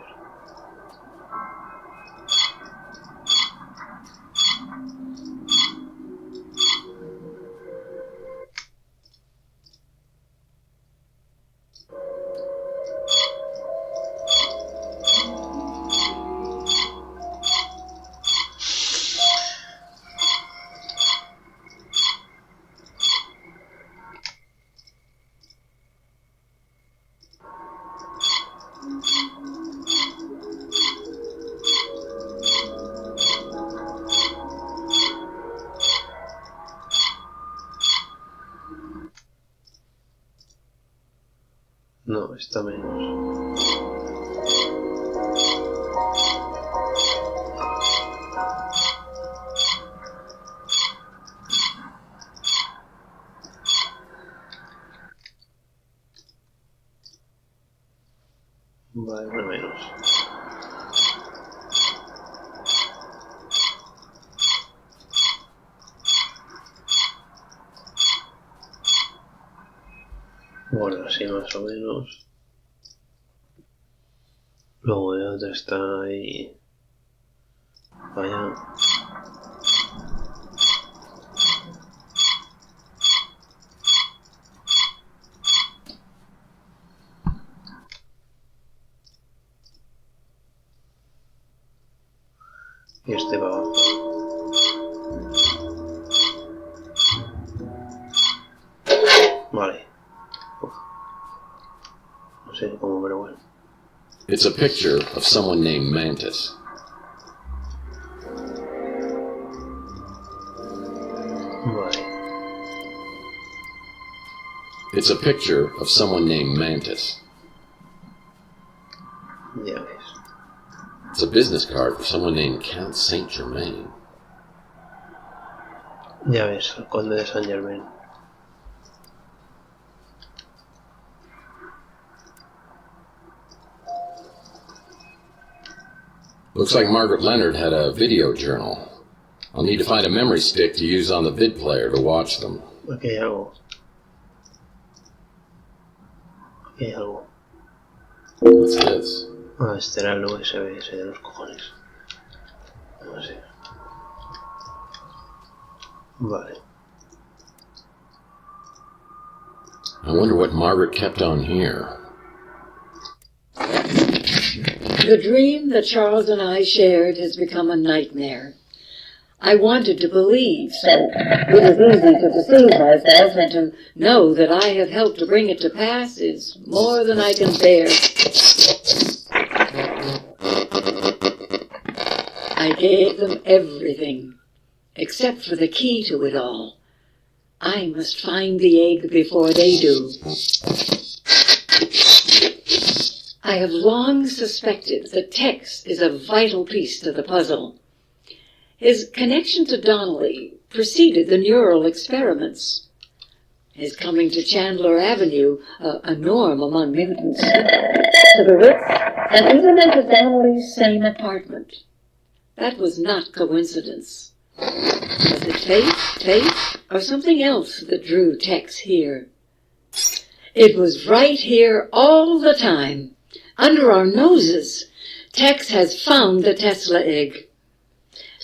No, está menos. Vale, bueno, menos. Bueno, así más o menos. Luego el otro está ahí. Vaya. Y este para abajo. Vale. Uf. No sé cómo, pero bueno. It's a picture of someone named Mantis. Vale. It's a picture of someone named Mantis. Ya ves. It's a business card for someone named Count Saint Germain. Ya ves, el conde de Saint Germain. Looks like Margaret Leonard had a video journal. I'll need to find a memory stick to use on the vid player to watch them. Aquí hay algo. Aquí hay algo. What's this? Ah, este era el USB ese de los cojones. No sé. Vale. I wonder what Margaret kept on here. The dream that Charles and I shared has become a nightmare. I wanted to believe, so it is easy to deceive myself, and to know that I have helped to bring it to pass is more than I can bear. I gave them everything, except for the key to it all. I must find the egg before they do. I have long suspected that Tex is a vital piece to the puzzle. His connection to Donnelly preceded the neural experiments. His coming to Chandler Avenue, a norm among mutants, to the Ritz, and even into Donnelly's same apartment. That was not coincidence. Was it fate, or something else that drew Tex here? It was right here all the time, under our noses. Tex has found the Tesla egg.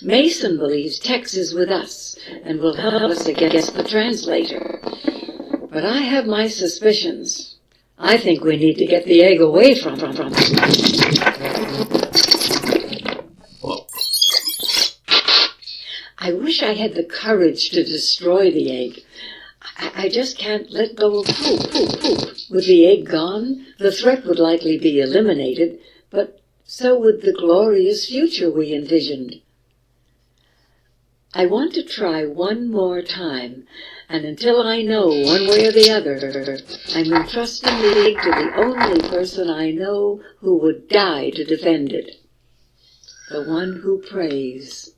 Mason believes Tex is with us and will help us against the translator. But I have my suspicions. I think we need to get the egg away from him. I wish I had the courage to destroy the egg. I just can't let go of poop. With the egg gone, the threat would likely be eliminated, but so would the glorious future we envisioned. I want to try one more time, and until I know one way or the other, I'm entrusting the egg to the only person I know who would die to defend it. The one who prays.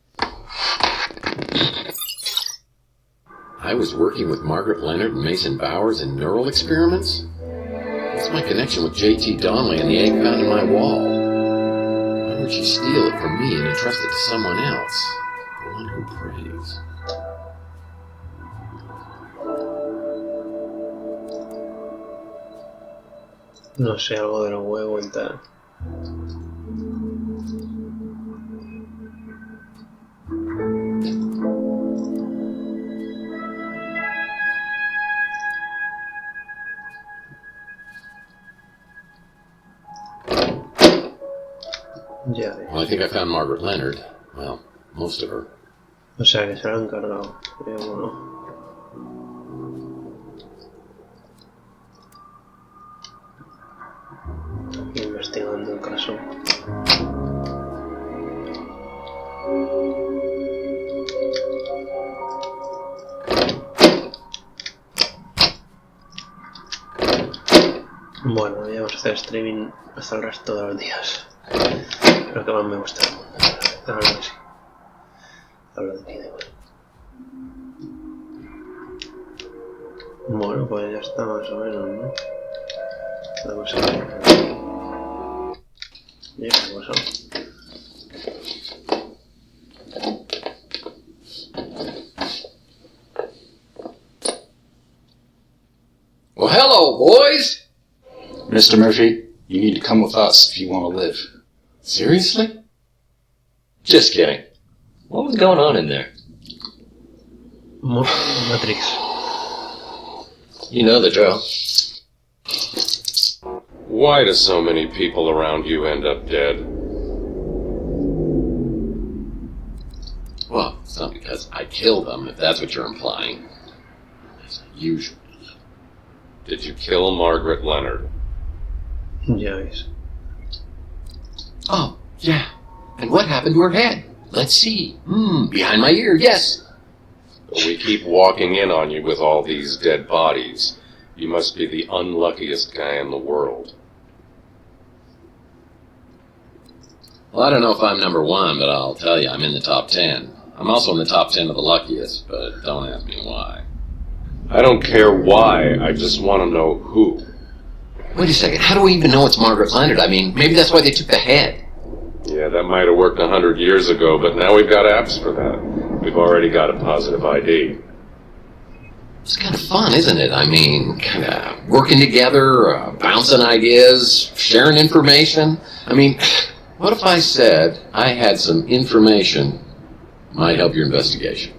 I was working with Margaret Leonard and Mason Bowers in neural experiments? What's my connection with J.T. Donnelly and the egg found in my wall? Why would she steal it from me and entrust it to someone else? The one who prays. No sé, algo de los huevos y tal. Ya ves. Well, I think I found Margaret Leonard. Well, most of her. O sea que se lo han cargado. Creo que no. Aquí investigando el caso. Bueno, vamos a hacer streaming hasta el resto de los días. Lo que más me gusta del mundo. Claro que sí. Hablo de mí, de bueno. Bueno, pues ya está más o menos, ¿no? Vamos a ver. Ya, pues Well, hello, boys! Mr. Murphy, you need to come with us if you want to live. Seriously? Just kidding. What was going on in there? Matrix. You know the drill. Why do so many people around you end up dead? Well, it's not because I killed them, if that's what you're implying. As usual. Did you kill Margaret Leonard? Ya ves. Oh, yeah. And what happened to her head? Let's see. Behind my ear, yes. But we keep walking in on you with all these dead bodies. You must be the unluckiest guy in the world. Well, I don't know if I'm number one, but I'll tell you, I'm in the top 10. I'm also in the top 10 of the luckiest, but don't ask me why. I don't care why, I just want to know who. Wait a second, how do we even know it's Margaret Leonard? I mean, maybe that's why they took the head. Yeah, that might have worked 100 years ago, but now we've got apps for that. We've already got a positive ID. It's kind of fun, isn't it? I mean, kind of working together, bouncing ideas, sharing information. I mean, what if I said I had some information might help your investigation?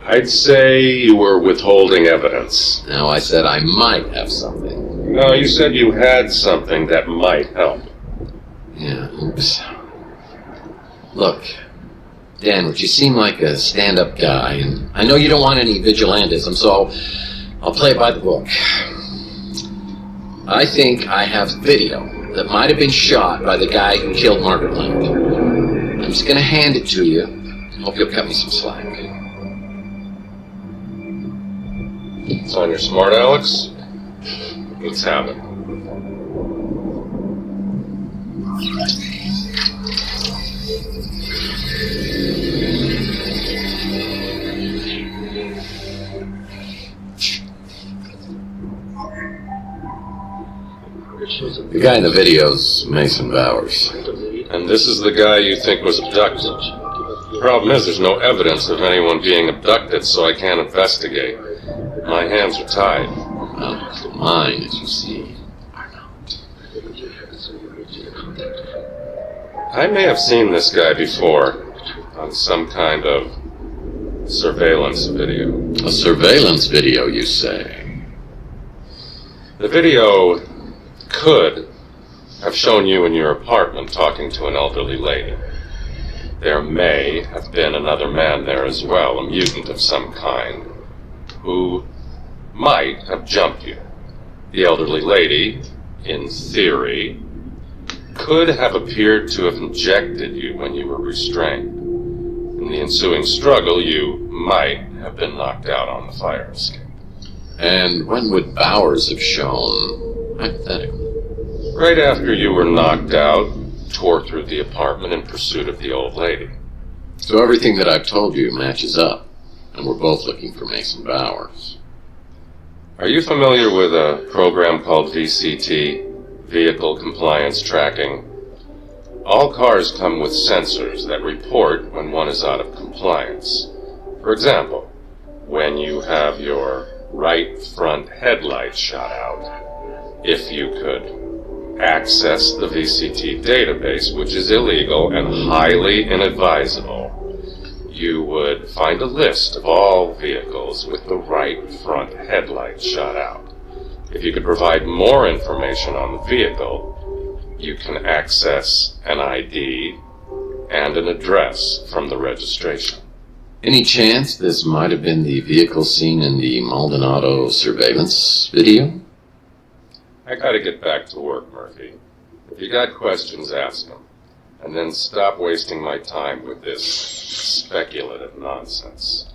I'd say you were withholding evidence. No, I said I might have something. No, you said you had something that might help. Yeah, oops. Look, Dan, you seem like a stand-up guy, and I know you don't want any vigilantism, so I'll play it by the book. I think I have video that might have been shot by the guy who killed Margaret Leonard. I'm just going to hand it to you. Hope you'll cut me some slack. It's on your smart, Alex? Let's have it. The guy in the video's Mason Bowers. And this is the guy you think was abducted. The problem is there's no evidence of anyone being abducted, so I can't investigate. My hands are tied. Well, mine, as you see, are not. I may have seen this guy before on some kind of surveillance video. A surveillance video, you say? The video could have shown you in your apartment talking to an elderly lady. There may have been another man there as well, a mutant of some kind, who might have jumped you. The elderly lady, in theory, could have appeared to have injected you when you were restrained. In the ensuing struggle, you might have been knocked out on the fire escape. And when would Bowers have shown, hypothetically? Right after you were knocked out, tore through the apartment in pursuit of the old lady. So everything that I've told you matches up, and we're both looking for Mason Bowers. Are you familiar with a program called VCT, Vehicle Compliance Tracking? All cars come with sensors that report when one is out of compliance. For example, when you have your right front headlight shot out, if you could access the VCT database, which is illegal and highly inadvisable, you would find a list of all vehicles with the right front headlight shot out. If you could provide more information on the vehicle, you can access an ID and an address from the registration. Any chance this might have been the vehicle seen in the Maldonado surveillance video? I gotta get back to work, Murphy. If you got questions, ask them. And then stop wasting my time with this speculative nonsense.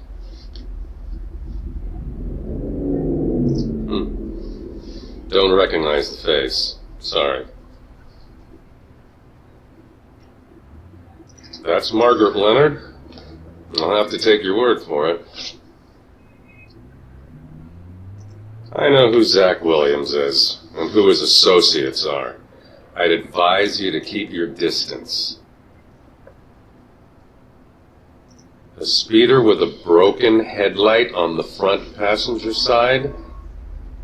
Don't recognize the face. Sorry. That's Margaret Leonard? I'll have to take your word for it. I know who Zach Williams is, and who his associates are. I'd advise you to keep your distance. A speeder with a broken headlight on the front passenger side?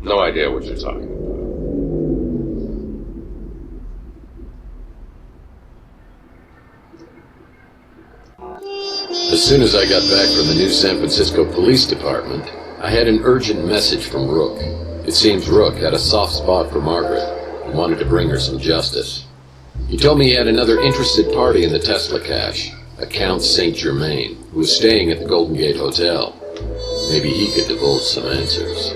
No idea what you're talking about. As soon as I got back from the new San Francisco Police Department, I had an urgent message from Rook. It seems Rook had a soft spot for Margaret and wanted to bring her some justice. He told me he had another interested party in the Tesla cache, a Count Saint Germain, who was staying at the Golden Gate Hotel. Maybe he could divulge some answers.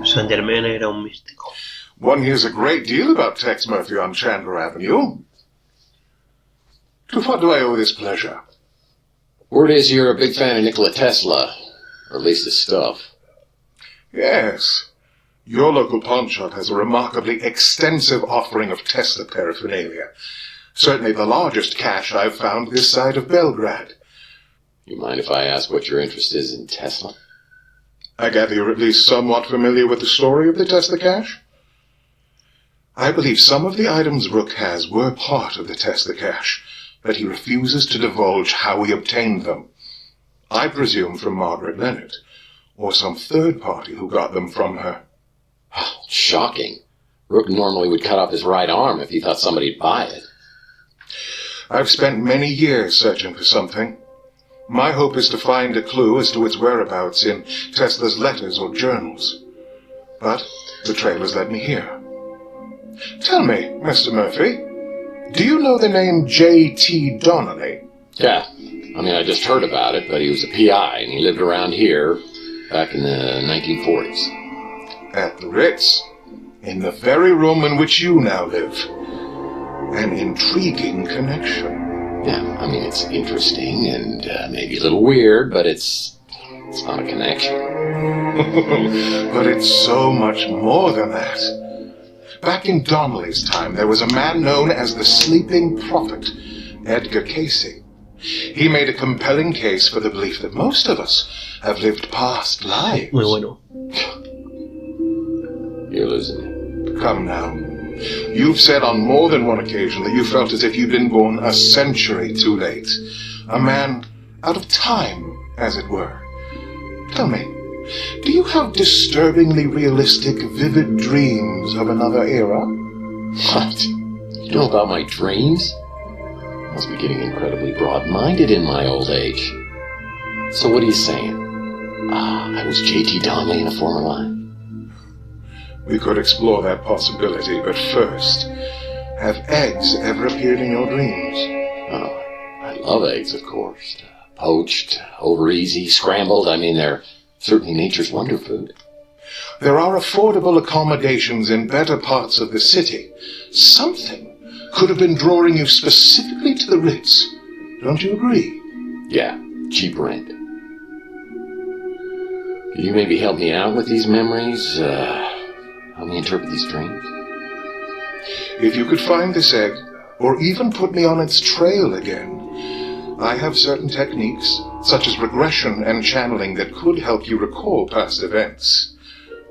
Saint Germain era un místico. One hears a great deal about Tex Murphy on Chandler Avenue. To what do I owe this pleasure? Word is you're a big fan of Nikola Tesla, or at least his stuff. Yes. Your local pawnshop has a remarkably extensive offering of Tesla paraphernalia. Certainly the largest cache I've found this side of Belgrade. You mind if I ask what your interest is in Tesla? I gather you're at least somewhat familiar with the story of the Tesla cache? I believe some of the items Rook has were part of the Tesla cache, but he refuses to divulge how he obtained them. I presume from Margaret Leonard, or some third party who got them from her. Shocking. Rook normally would cut off his right arm if he thought somebody'd buy it. I've spent many years searching for something. My hope is to find a clue as to its whereabouts in Tesla's letters or journals. But the trail has led me here. Tell me, Mr. Murphy, do you know the name J.T. Donnelly? Yeah. I mean, I just heard about it, but he was a PI, and he lived around here back in the 1940s. At the Ritz, in the very room in which you now live. An intriguing connection. Yeah, I mean, it's interesting and maybe a little weird, but it's not a connection. But it's so much more than that. Back in Donnelly's time, there was a man known as the Sleeping Prophet, Edgar Casey. He made a compelling case for the belief that most of us have lived past lives. Muy bueno. You're losing me. Come now. You've said on more than one occasion that you felt as if you'd been born a century too late. A man out of time, as it were. Tell me, do you have disturbingly realistic, vivid dreams of another era? What? You know about my dreams? I must be getting incredibly broad-minded in my old age. So what are you saying? I was J.T. Donnelly in a former life? We could explore that possibility, but first, have eggs ever appeared in your dreams? Oh, I love eggs, of course. Poached, over easy, scrambled. I mean, they're certainly nature's wonder food. There are affordable accommodations in better parts of the city. Something could have been drawing you specifically to the Ritz. Don't you agree? Yeah, cheap rent. Could you maybe help me out with these memories? Help me interpret these dreams? If you could find this egg, or even put me on its trail again, I have certain techniques, such as regression and channeling, that could help you recall past events.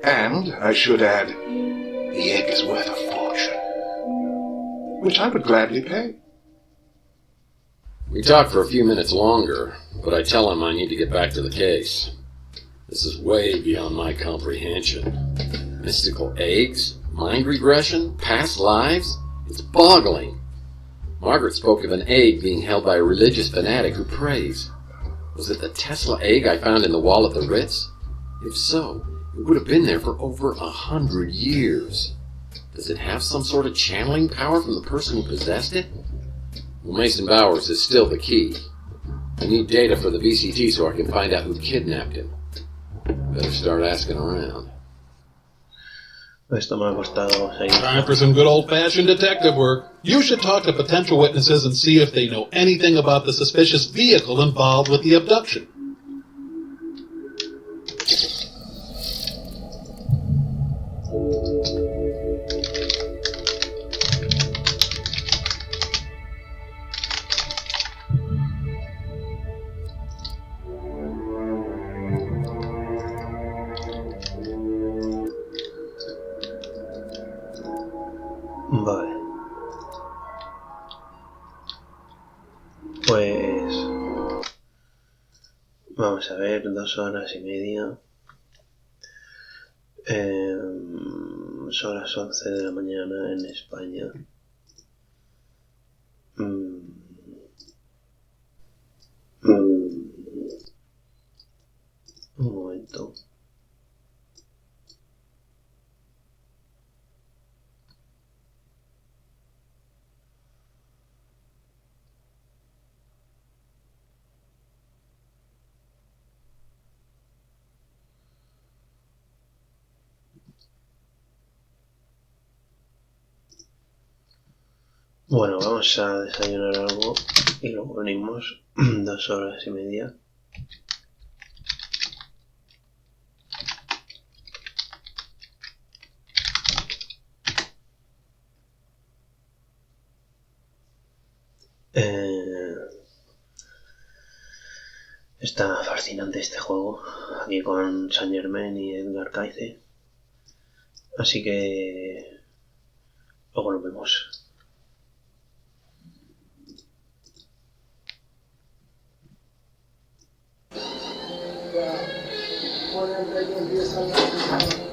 And, I should add, the egg is worth a fortune, which I would gladly pay. We talked for a few minutes longer, but I tell him I need to get back to the case. This is way beyond my comprehension. Mystical eggs? Mind regression? Past lives? It's boggling. Margaret spoke of an egg being held by a religious fanatic who prays. Was it the Tesla egg I found in the wall at the Ritz? If so, it would have been there for over 100 years. Does it have some sort of channeling power from the person who possessed it? Well, Mason Bowers is still the key. I need data for the VCT so I can find out who kidnapped him. Better start asking around. Esto me ha costado seguir. Time for some good old-fashioned detective work. You should talk to potential witnesses and see if they know anything about the suspicious vehicle involved with the abduction. Vale. Pues vamos a ver, 2 horas y media. Son las 11 de la mañana en España. Un momento. Bueno, vamos a desayunar algo y luego venimos 2 horas y media. Está fascinante este juego, aquí con Saint Germain y Edgar Cayce. Así que luego lo vemos. Ponen 10 años.